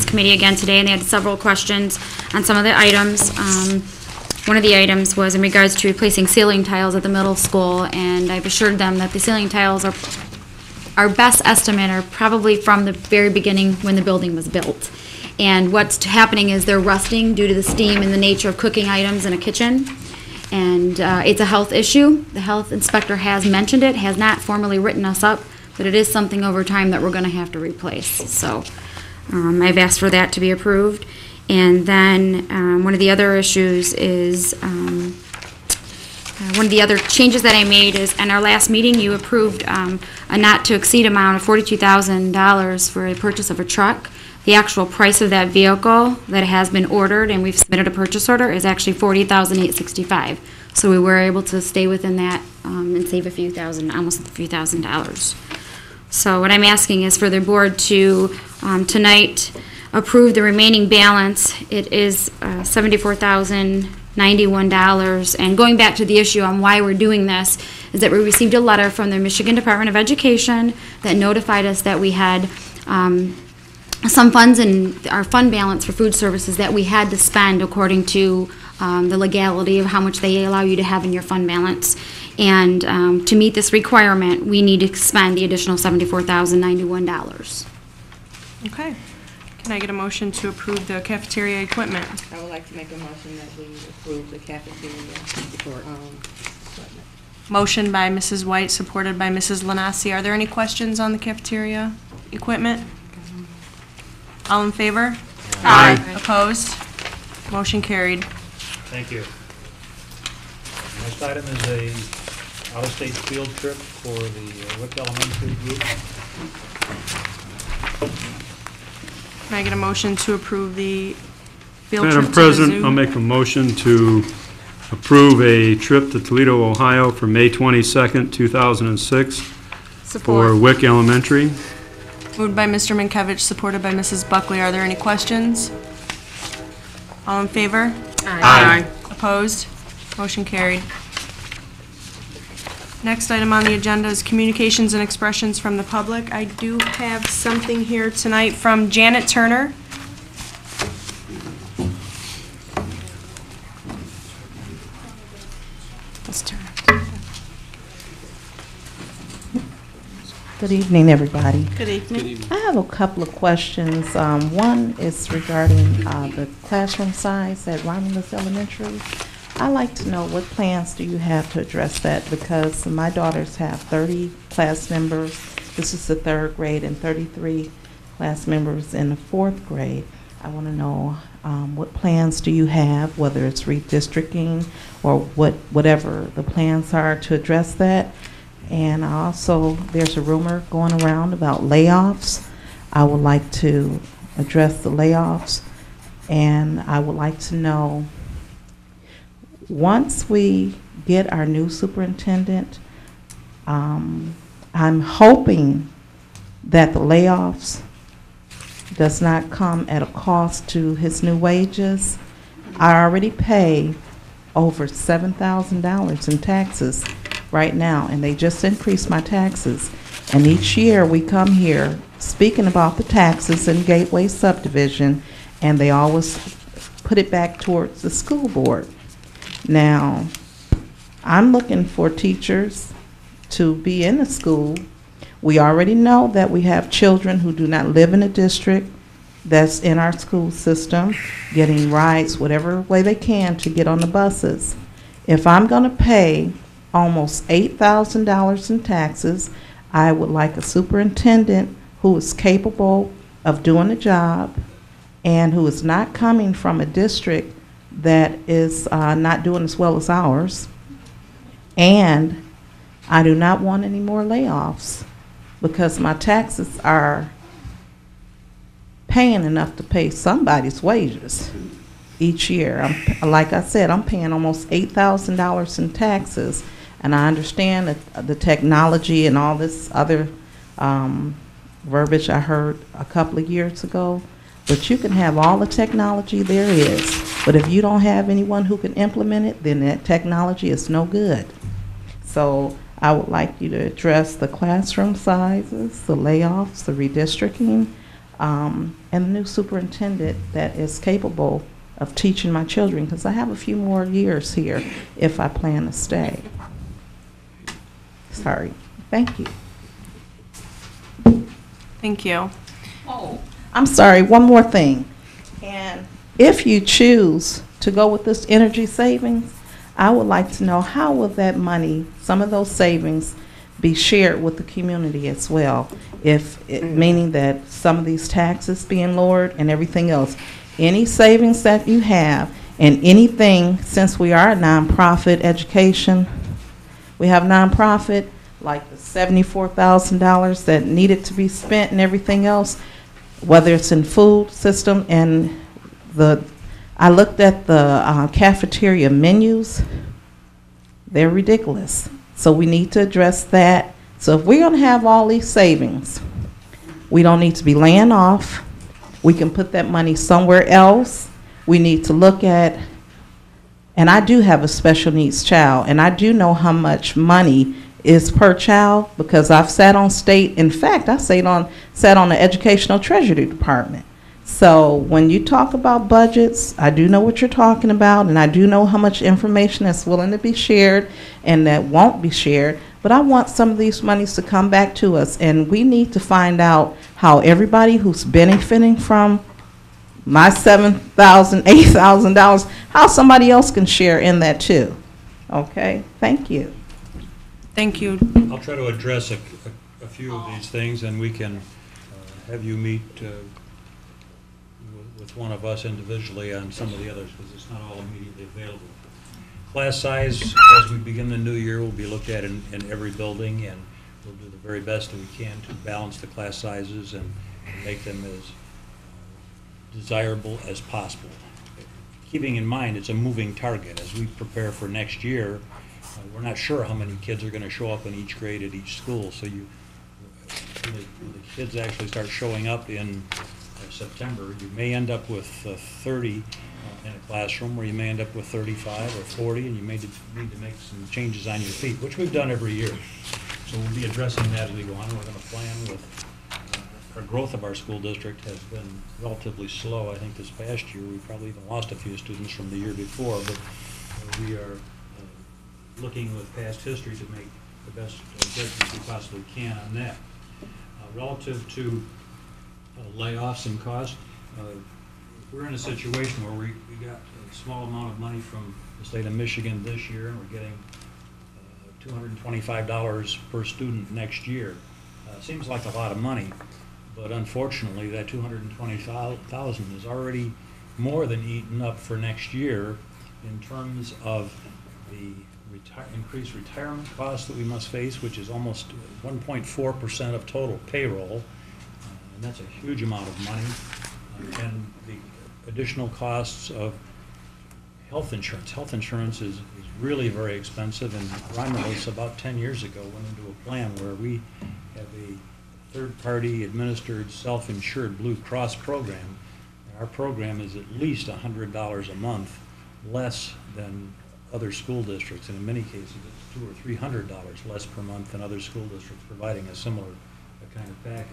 committee again today, and they had several questions on some of the items. One of the items was in regards to replacing ceiling tiles at the middle school, and I've assured them that the ceiling tiles are our best estimate are probably from the very beginning when the building was built. And what's happening is they're rusting due to the steam and the nature of cooking items in a kitchen. And it's a health issue. The health inspector has mentioned it, has not formally written us up, but it is something over time that we're going to have to replace. So I've asked for that to be approved. And then one of the other issues is, one of the other changes that I made is, in our last meeting, you approved a not-to-exceed amount of $42,000 for a purchase of a truck. The actual price of that vehicle that has been ordered, and we've submitted a purchase order, is actually $40,865. So we were able to stay within that and save a few thousand, almost a few $1,000s. So what I'm asking is for the board to tonight approve the remaining balance. It is $74,091. And going back to the issue on why we're doing this, is that we received a letter from the Michigan Department of Education that notified us that we had some funds in our fund balance for food services that we had to spend according to the legality of how much they allow you to have in your fund balance. And to meet this requirement, we need to spend the additional $74,091. Okay. Can I get a motion to approve the cafeteria equipment? I would like to make a motion that we approve the cafeteria equipment. Motion by Mrs. White, supported by Mrs. Lanasi. Are there any questions on the cafeteria equipment? All in favor? Aye. Opposed? Motion carried. Thank you. Next item is a out-of-state field trip for the Wick Elementary group. Can I get a motion to approve the field trip Madam to the President, zoo? I'll make a motion to approve a trip to Toledo, Ohio for May 22nd, 2006 for Wick Elementary. Moved by Mr. Minkiewicz, supported by Mrs. Buckley. Are there any questions? All in favor? Aye. Opposed? Motion carried. Next item on the agenda is communications and expressions from the public. I do have something here tonight from Janet Turner. Let's turn it. Good evening, everybody. Good evening. I have a couple of questions. One is regarding the classroom size at Romulus Elementary. I'd like to know what plans do you have to address that, because my daughters have 30 class members. This is the 3rd grade, and 33 class members in the 4th grade. I want to know what plans do you have, whether it's redistricting or whatever the plans are to address that. And also, there's a rumor going around about layoffs. I would like to address the layoffs, and I would like to know, once we get our new superintendent, I'm hoping that the layoffs does not come at a cost to his new wages. I already pay over $7,000 in taxes right now, and they just increased my taxes. And each year we come here speaking about the taxes in Gateway subdivision, and they always put it back towards the school board. Now, I'm looking for teachers to be in the school. We already know that we have children who do not live in a district that's in our school system, getting rides whatever way they can to get on the buses. If I'm going to pay almost $8,000 in taxes, I would like a superintendent who is capable of doing the job and who is not coming from a district that is not doing as well as ours. And I do not want any more layoffs because my taxes are paying enough to pay somebody's wages each year. Like I said, I'm paying almost $8,000 in taxes, and I understand that the technology and all this other verbiage I heard a couple of years ago, but you can have all the technology there is, but if you don't have anyone who can implement it, then that technology is no good. So I would like you to address the classroom sizes, the layoffs, the redistricting, and the new superintendent that is capable of teaching my children, because I have a few more years here if I plan to stay. Sorry. Thank you. Thank you. Oh, I'm sorry, one more thing. And if you choose to go with this energy savings, I would like to know how will that money, some of those savings, be shared with the community as well? Meaning that some of these taxes being lowered and everything else, any savings that you have and anything, since we are a nonprofit education, we have nonprofit, like the $74,000 that needed to be spent and everything else, whether it's in food system and I looked at the cafeteria menus, they're ridiculous. So we need to address that. So if we're going to have all these savings, we don't need to be laying off. We can put that money somewhere else. We need to look at, and I do have a special needs child, and I do know how much money is per child because I've sat on state, in fact, I sat on the Educational Treasury Department. So when you talk about budgets, I do know what you're talking about, and I do know how much information that's willing to be shared and that won't be shared, but I want some of these monies to come back to us, and we need to find out how everybody who's benefiting from my $7,000, $8,000, how somebody else can share in that too. Okay, thank you. Thank you. I'll try to address a few of these things, and we can have you meet with one of us individually on some of the others, because it's not all immediately available. Class size, as we begin the new year, will be looked at in every building, and we'll do the very best that we can to balance the class sizes and make them as desirable as possible. Keeping in mind, it's a moving target. As we prepare for next year, we're not sure how many kids are going to show up in each grade at each school. So when the kids actually start showing up in September, you may end up with 30 in a classroom, or you may end up with 35 or 40, and you may need to make some changes on your feet, which we've done every year. So we'll be addressing that as we go on. We're going to plan with our growth of our school district has been relatively slow. I think this past year we probably even lost a few students from the year before, but we are looking with past history to make the best judgment we possibly can on that. Relative to layoffs and cost, we're in a situation where we got a small amount of money from the state of Michigan this year, and we're getting $225 per student next year. Seems like a lot of money, but unfortunately that $225,000 is already more than eaten up for next year in terms of the increased retirement costs that we must face, which is almost 1.4% of total payroll, and that's a huge amount of money, and the additional costs of health insurance. Health insurance is really very expensive, and Romulus about 10 years ago went into a plan where we have a third-party administered self-insured Blue Cross program. Our program is at least $100 a month less than other school districts, and in many cases it's $200 or $300 less per month than other school districts providing a similar kind of package.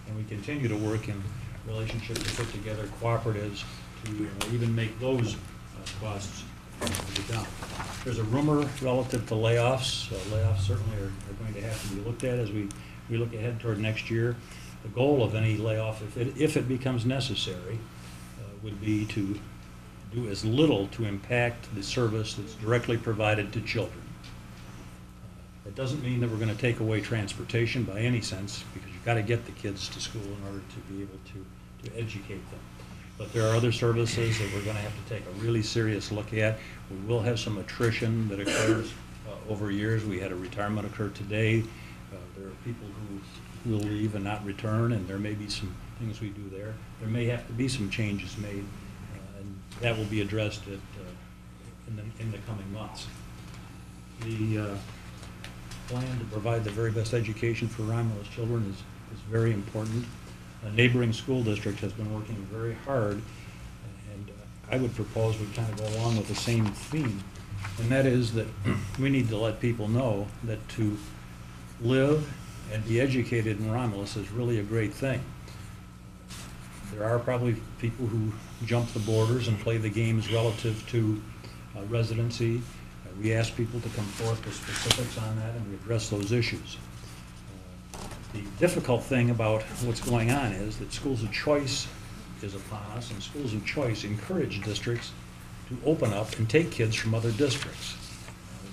And we continue to work in relationship to put together cooperatives to even make those costs down. There's a rumor relative to layoffs. Layoffs certainly are going to have to be looked at as we look ahead toward next year. The goal of any layoff, if it becomes necessary, would be to do as little to impact the service that's directly provided to children. That doesn't mean that we're going to take away transportation by any sense, because you've got to get the kids to school in order to be able to educate them. But there are other services that we're going to have to take a really serious look at. We will have some attrition that occurs over years. We had a retirement occur today. There are people who will leave and not return, and there may be some things we do there. There may have to be some changes made, and that will be addressed in the coming months. The plan to provide the very best education for Romulus children is very important. A neighboring school district has been working very hard, and I would propose we kind of go along with the same theme, and that is that we need to let people know that to live and be educated in Romulus is really a great thing. There are probably people who jump the borders and play the games relative to residency. We ask people to come forth with specifics on that, and we address those issues. The difficult thing about what's going on is that schools of choice is upon us, and schools of choice encourage districts to open up and take kids from other districts.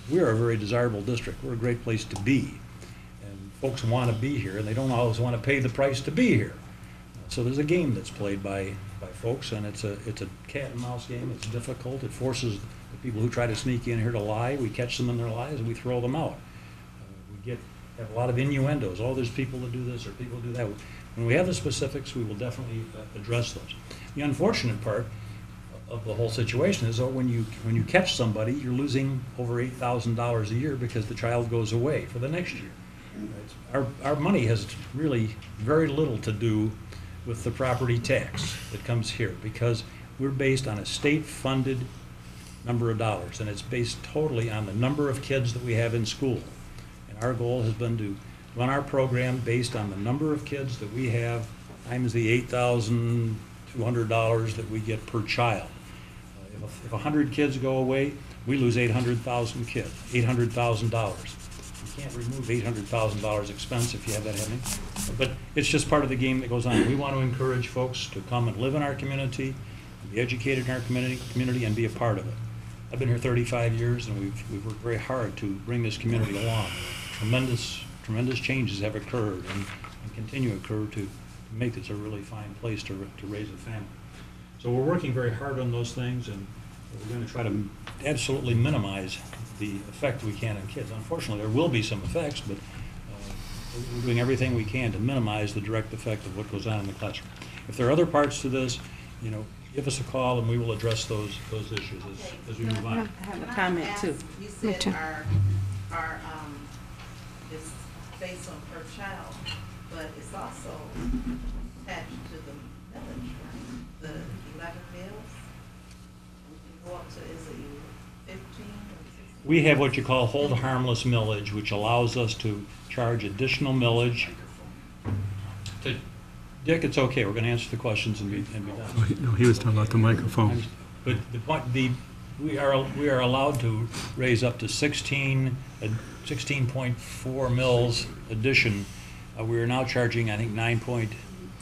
We're a very desirable district. We're a great place to be. And folks want to be here, and they don't always want to pay the price to be here. So there's a game that's played by folks, and it's a cat and mouse game. It's difficult. It forces the people who try to sneak in here to lie. We catch them in their lies, and we throw them out. We have a lot of innuendos. Oh, there's people that do this or people that do that. When we have the specifics, we will definitely address those. The unfortunate part of the whole situation is, when you catch somebody, you're losing over $8,000 a year because the child goes away for the next year. Our money has really very little to do with the property tax that comes here, because we're based on a state-funded number of dollars, and it's based totally on the number of kids that we have in school. And our goal has been to run our program based on the number of kids that we have times the $8,200 that we get per child. If 100 kids go away, we lose 800,000 kids, $800,000. You can't remove $800,000 expense if you have that happening. But it's just part of the game that goes on. We want to encourage folks to come and live in our community, be educated in our community, and be a part of it. I've been here 35 years, and we've worked very hard to bring this community along. Tremendous changes have occurred and continue to occur to make this a really fine place to raise a family. So we're working very hard on those things, and we're going to try to absolutely minimize the effect we can on kids. Unfortunately, there will be some effects, but we're doing everything we can to minimize the direct effect of what goes on in the classroom. If there are other parts to this, give us a call, and we will address those issues as we move on. I have a comment too. You said our is based on per child, but it's also attached to the millage, right? The 11 mills. We can go up to, is it 15 or 16? We have what you call hold harmless millage, which allows us to charge additional millage. Dick, it's okay. We're going to answer the questions and be done. No, he was talking about the microphone. But the point, we are allowed to raise up to 16.4 mils addition. We are now charging, I think,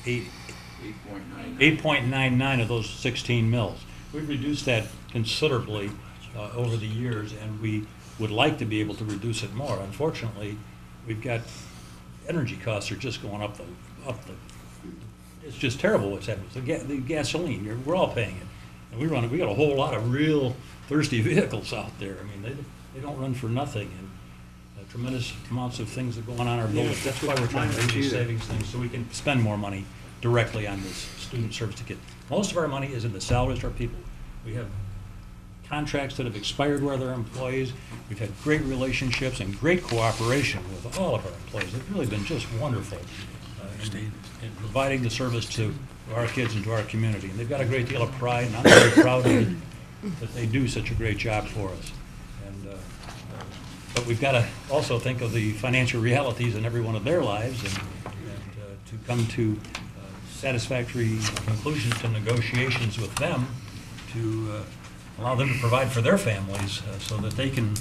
8.99 of those 16 mils. We've reduced that considerably over the years, and we would like to be able to reduce it more. Unfortunately, we've got energy costs are just going up the. It's just terrible what's happening. So the gasoline, we're all paying it, and we got a whole lot of real thirsty vehicles out there. I mean, they don't run for nothing, and tremendous amounts of things that go on our buildings. That's why we're trying to do these savings things, so we can spend more money directly on this student service to kids. Most of our money is in the salaries of our people. We have contracts that have expired with our employees. We've had great relationships and great cooperation with all of our employees. They've really been just wonderful in providing the service to our kids and to our community. And they've got a great deal of pride, and I'm very proud of it, that they do such a great job for us. But we've got to also think of the financial realities in every one of their lives, and to come to satisfactory conclusions to negotiations with them to allow them to provide for their families so that they can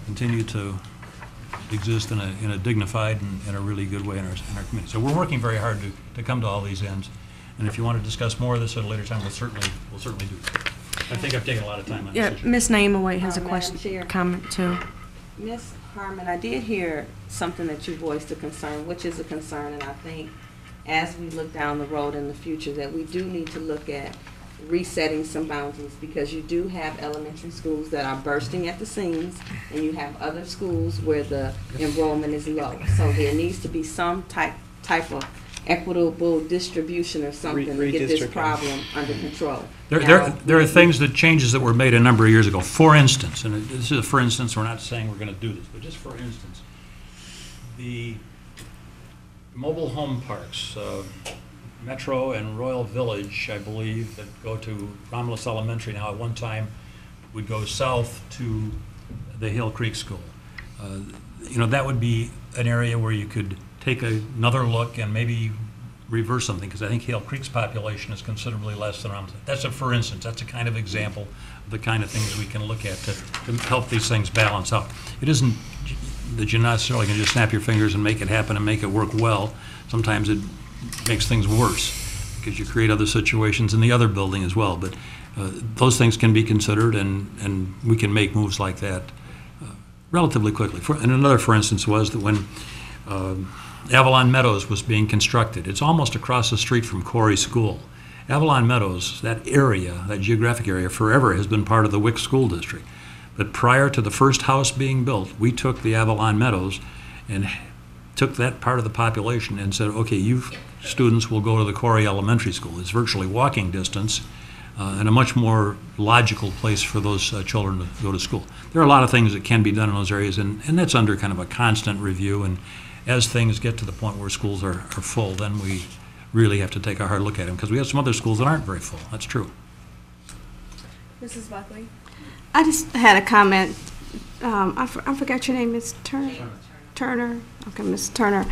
continue to exist in a dignified and in a really good way in our community. So we're working very hard to come to all these ends. And if you want to discuss more of this at a later time, we'll certainly do so. I think I've taken a lot of time on this issue. Ms. Naima White has a question, comment too. Ms. Harmon, I did hear something that you voiced a concern, which is a concern, and I think as we look down the road in the future that we do need to look at resetting some boundaries, because you do have elementary schools that are bursting at the seams and you have other schools where the enrollment is low. So there needs to be some type of equitable distribution or something to get this problem under control. There are things changes that were made a number of years ago. For instance, and this is a for instance, we're not saying we're going to do this, but just for instance, the mobile home parks, Metro and Royal Village, I believe, that go to Romulus Elementary now, at one time would go south to the Hill Creek School. That would be an area where you could take another look and maybe reverse something, because I think Hale Creek's population is considerably less than Romulus. That's a for instance. That's a kind of example of the kind of things we can look at to help these things balance out. It isn't that you're not necessarily going to just snap your fingers and make it happen and make it work well. Sometimes it makes things worse because you create other situations in the other building as well. But those things can be considered, and we can make moves like that relatively quickly. And another for instance was that when Avalon Meadows was being constructed. It's almost across the street from Corey School. Avalon Meadows, that area, that geographic area, forever has been part of the Wick School District. But prior to the first house being built, we took the Avalon Meadows and took that part of the population and said, okay, you students will go to the Corey Elementary School. It's virtually walking distance and a much more logical place for those children to go to school. There are a lot of things that can be done in those areas, and that's under kind of a constant review. And as things get to the point where schools are full, then we really have to take a hard look at them, because we have some other schools that aren't very full. That's true. Mrs. Buckley? I just had a comment. I forgot your name, Ms. Turner? Turner? Okay, Ms. Turner.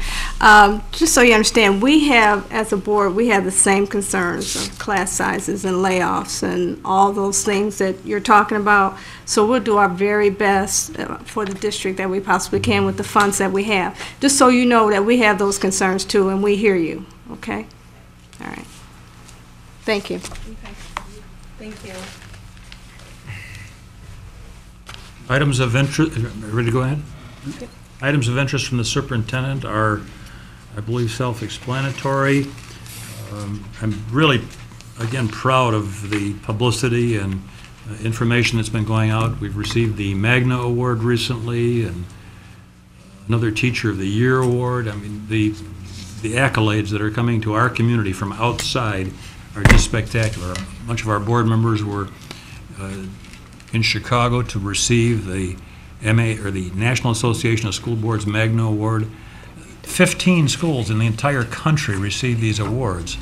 Just so you understand, we have, as a board, we have the same concerns of class sizes and layoffs and all those things that you're talking about. So we'll do our very best for the district that we possibly can with the funds that we have. Just so you know that we have those concerns too, and we hear you, okay? All right. Thank you. Okay. Thank you. Items of interest, ready to go ahead? Yep. Items of interest from the superintendent are, I believe, self-explanatory. I'm really, again, proud of the publicity and information that's been going out. We've received the Magna Award recently and another Teacher of the Year Award. I mean, the accolades that are coming to our community from outside are just spectacular. A bunch of our board members were in Chicago to receive the the National Association of School Boards Magna Award. 15 schools in the entire country received these awards,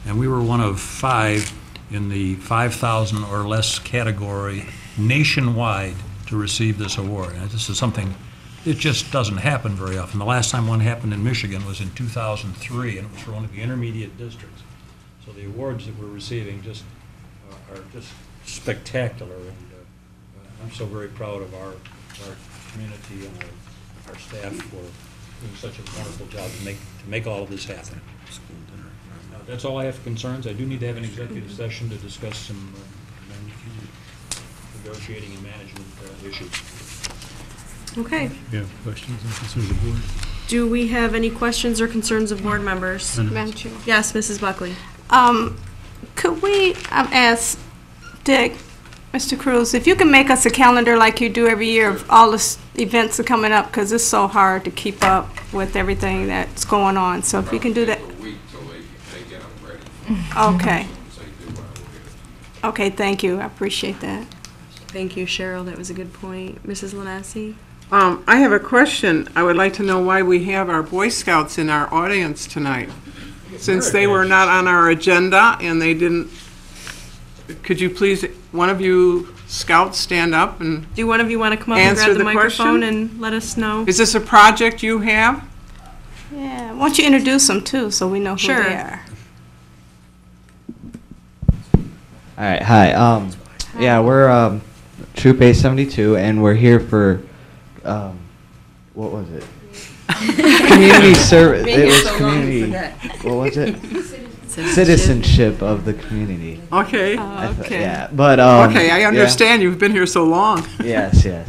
and we were one of 5 in the 5,000 or less category nationwide to receive this award. And this is something, it just doesn't happen very often. The last time one happened in Michigan was in 2003, and it was for one of the intermediate districts. So the awards that we're receiving just are just spectacular, and I'm so very proud of our community and our staff for doing such a wonderful job to make all of this happen. That's all I have for concerns. I do need to have an executive session to discuss some negotiating and management issues. Okay. You have questions and concerns of the board? Do we have any questions or concerns of board members? Madam Chair. Yes, Mrs. Buckley. Could we ask Dick, Mr. Cruz, if you can make us a calendar like you do every year of all the events that are coming up, because it's so hard to keep up with everything that's going on. So if you can do that. Okay. Okay, thank you. I appreciate that. Thank you, Cheryl. That was a good point. Mrs. Lanassi? I have a question. I would like to know why we have our Boy Scouts in our audience tonight, since they were not on our agenda and they didn't. Could you please, one of you scouts, stand up and do one of you want to come up and grab the microphone and let us know? Is this a project you have? Yeah. Why don't you introduce them too, so we know who they are? All right. Hi. Yeah, we're Troop A72, and we're here for, what was it? Community service. It was community. What was it? Citizenship of the community. Okay. Okay. Yeah, but okay, I understand. You've been here so long. Yes, yes.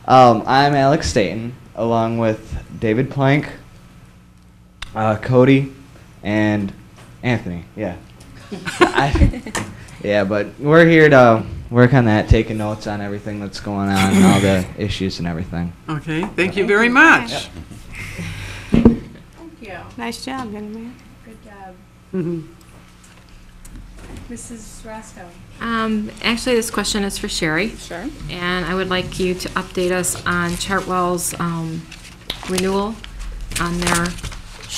I'm Alex Staten, along with David Plank, Cody, and Anthony. Yeah. Yeah, but we're here to work on that, taking notes on everything that's going on, and all the issues and everything. Okay, thank you very much. Yep. Thank you. Nice job, young man. Good job. Mm-hmm. Mrs. Roscoe. Actually, this question is for Sherry. Sure. And I would like you to update us on Chartwell's renewal on their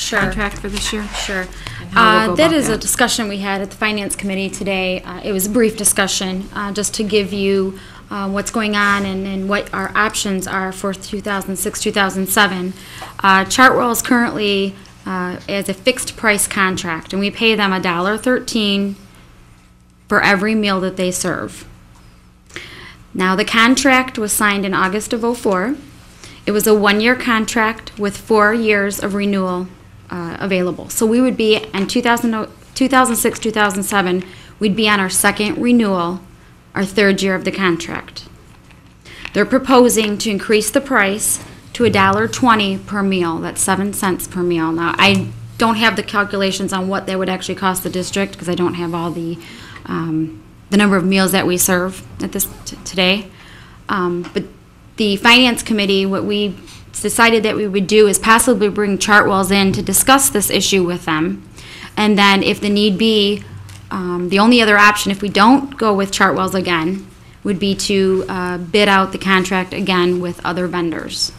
contract for this year. Sure. And how we'll go That about is a discussion we had at the Finance Committee today. It was a brief discussion, just to give you what's going on and what our options are for 2006-2007. Chartwell is currently as a fixed price contract, and we pay them $1.13 for every meal that they serve. Now, the contract was signed in August of '04. It was a one-year contract with 4 years of renewal available. So we would be in 2006-2007, we'd be on our second renewal, our third year of the contract. They're proposing to increase the price to $1.20 per meal. That's 7 cents per meal. Now, I don't have the calculations on what that would actually cost the district, because I don't have all the number of meals that we serve at this today. But the Finance Committee, what we decided that we would do is possibly bring Chartwell's in to discuss this issue with them. And then if the need be, the only other option, if we don't go with Chartwell's again, would be to bid out the contract again with other vendors.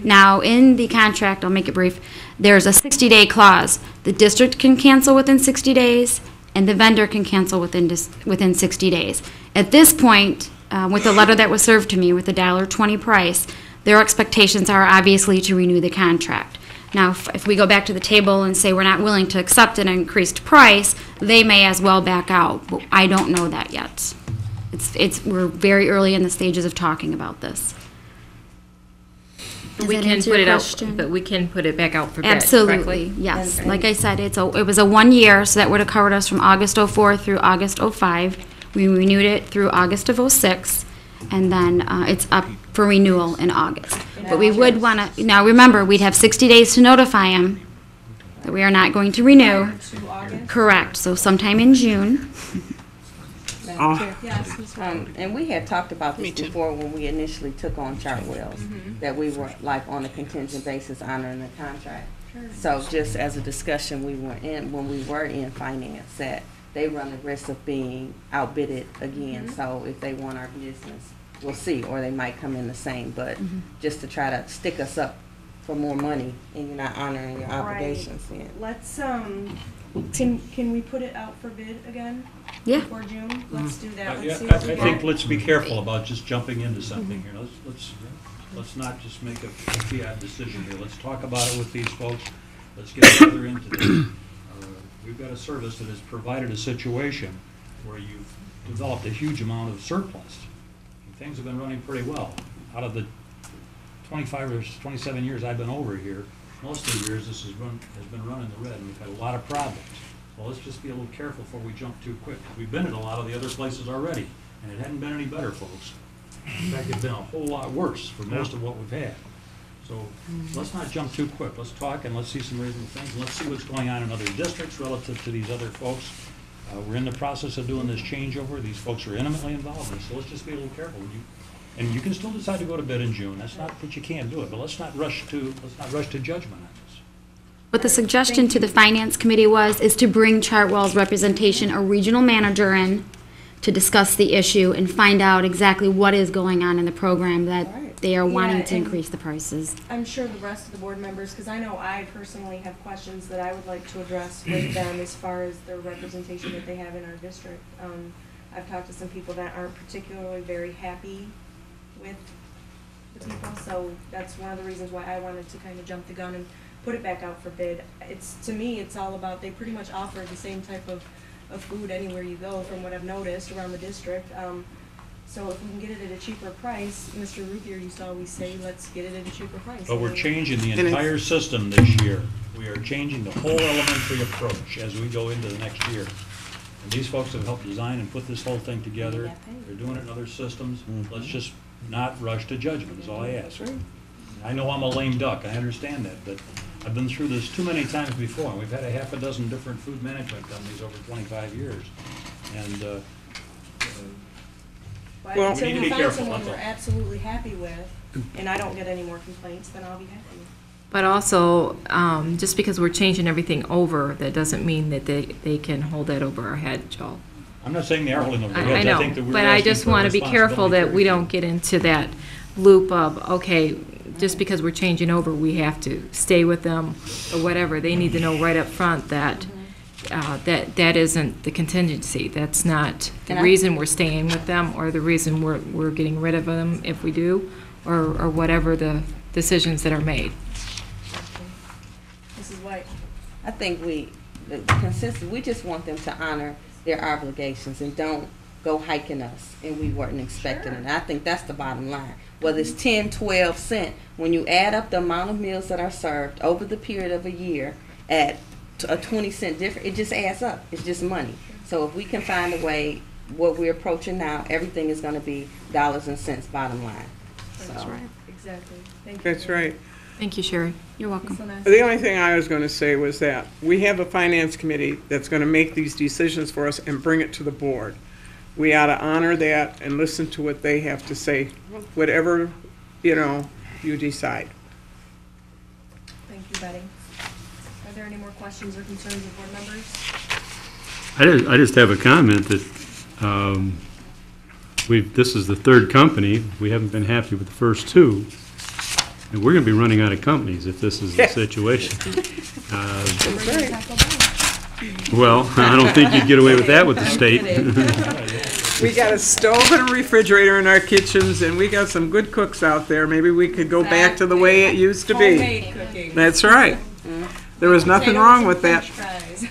Now, in the contract, I'll make it brief, there's a 60-day clause. The district can cancel within 60 days, and the vendor can cancel within 60 days. At this point, with the letter that was served to me with the $1.20 price, their expectations are obviously to renew the contract. Now, if we go back to the table and say we're not willing to accept an increased price, they may as well back out, but I don't know that yet. We're very early in the stages of talking about this. We can put it out, but we can put it back out for bid, Absolutely, correctly? yes. Like I said, it was a 1 year, so that would have covered us from August '04 through August '05. We renewed it through August of '06, and then it's up for renewal in August. But we would want to, now remember, we'd have 60 days to notify them that we are not going to renew. Correct, so sometime in June. And we had talked about this before when we initially took on Chartwell's, that we were like on a contingent basis honoring the contract. So just as a discussion we were in, when we were in finance, that they run the risk of being outbidded again. So if they want our business, we'll see, or they might come in the same, but just to try to stick us up for more money and you're not honoring your obligations then. Let's, can we put it out for bid again? Yeah. Before June? Let's do that. Yeah, Let's see I what we think got. let's be careful about just jumping into something here. Let's not just make a fiat decision here. Let's talk about it with these folks. Let's get together into this. We've got a service that has provided a situation where you've developed a huge amount of surplus. Things have been running pretty well. Out of the 25 or 27 years I've been over here, most of the years this has been running the red, and we've had a lot of problems. Well, let's just be a little careful before we jump too quick. We've been at a lot of the other places already, and it hadn't been any better, folks. In fact, it's been a whole lot worse for most of what we've had. So let's not jump too quick. Let's talk and let's see some reasonable things, and let's see what's going on in other districts relative to these other folks. We're in the process of doing this changeover. These folks are intimately involved in this, so let's just be a little careful. And you can still decide to go to bed in June. That's not that you can't do it, but let's not rush to judgment on this. What the suggestion to the Finance Committee is to bring Chartwell's representation, a regional manager, in to discuss the issue and find out exactly what is going on in the program that they are wanting to increase the prices. I'm sure the rest of the board members, because I know I personally have questions that I would like to address with them as far as the representation that they have in our district. I've talked to some people that aren't particularly very happy with the people, so that's one of the reasons why I wanted to kind of jump the gun and put it back out for bid. To me, it's all about, they pretty much offer the same type of of food anywhere you go, from what I've noticed around the district. So if we can get it at a cheaper price, Mr. Ruthier used to always say, let's get it at a cheaper price. But we're changing the entire system this year. We are changing the whole elementary approach as we go into the next year. And these folks have helped design and put this whole thing together. They're doing it in other systems. Let's just not rush to judgment is all I ask. I know I'm a lame duck, I understand that, but I've been through this too many times before, and we've had a half a dozen different food management companies over 25 years. And Well, we need to until be we find careful. someone we're absolutely happy with, and I don't get any more complaints, then I'll be happy. But also, just because we're changing everything over, that doesn't mean that they can hold that over our head, Joel. I'm not saying they are holding over their I heads. know, think that we're but I asking just for want to be careful that we responsibility. don't get into that loop of, okay, just because we're changing over, we have to stay with them or whatever. They need to know right up front that that isn't the contingency. That's not the reason we're staying with them or the reason we're getting rid of them if we do, or whatever the decisions that are made. Mrs. White? I think the consensus, we just want them to honor their obligations and don't go hiking us, and we weren't expecting it. I think that's the bottom line. Whether it's 10, 12 cents, when you add up the amount of meals that are served over the period of a year at a 20-cent difference, it just adds up. It's just money. So if we can find a way, what we're approaching now, everything is going to be dollars and cents bottom line. That's So. right. Exactly. Thank you. That's right. Thank you, Sherry. You're welcome. The only thing I was going to say was that we have a finance committee that's going to make these decisions for us and bring it to the board. We ought to honor that and listen to what they have to say, whatever, you decide. Thank you, Betty. Are there any more questions or concerns of board members? I just have a comment that this is the third company. We haven't been happy with the first two. And we're going to be running out of companies if this is the situation. Well, I don't think you'd get away with that with the state. We got a stove and a refrigerator in our kitchens, and we got some good cooks out there. Maybe we could go back to the way it used to be. Homemade cooking. That's right. There was nothing wrong with that. Fries.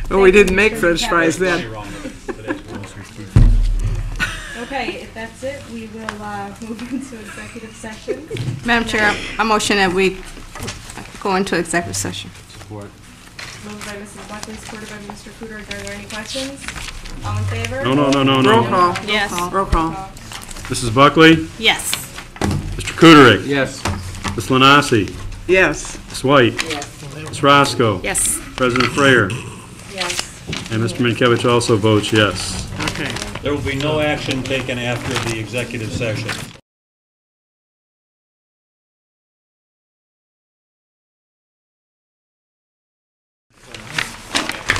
Well, we didn't make French fries then. Okay, if that's it, we will move into executive session. Madam Chair, I motion that we go into executive session. Support. Moved by Mrs. Buckley, supported by Mr. Cooter. Are there any questions? All in favor? No. Roll call. Yes. Roll call. Mrs. Buckley? Yes. Mr. Kuderik? Yes. Ms. Lanasi? Yes. Ms. White? Yes. Ms. Roscoe? Yes. President Frayer? Yes. And Mr. Minkevich also votes yes. Okay. There will be no action taken after the executive session.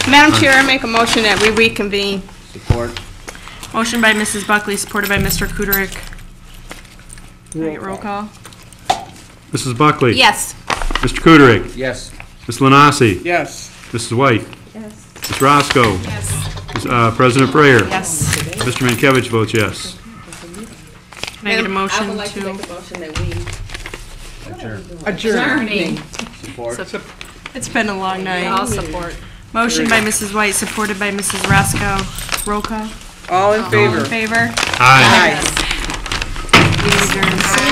Madam Chair, I make a motion that we reconvene. Support. Motion by Mrs. Buckley, supported by Mr. Kuderik. Can I get roll call? Mrs. Buckley? Yes. Mr. Kuderik? Yes. Ms. Lanasi? Yes. Mrs. White? Yes. Ms. Roscoe? Yes. President Frayer? Yes. Mr. Minkevich votes yes. Can I get a motion I would like to make a motion that we Adjourning. Support. It's been a long night. All support. Motion by Mrs. White, supported by Mrs. Roscoe. Roll call. All in favor? All in favor? Aye. We adjourn.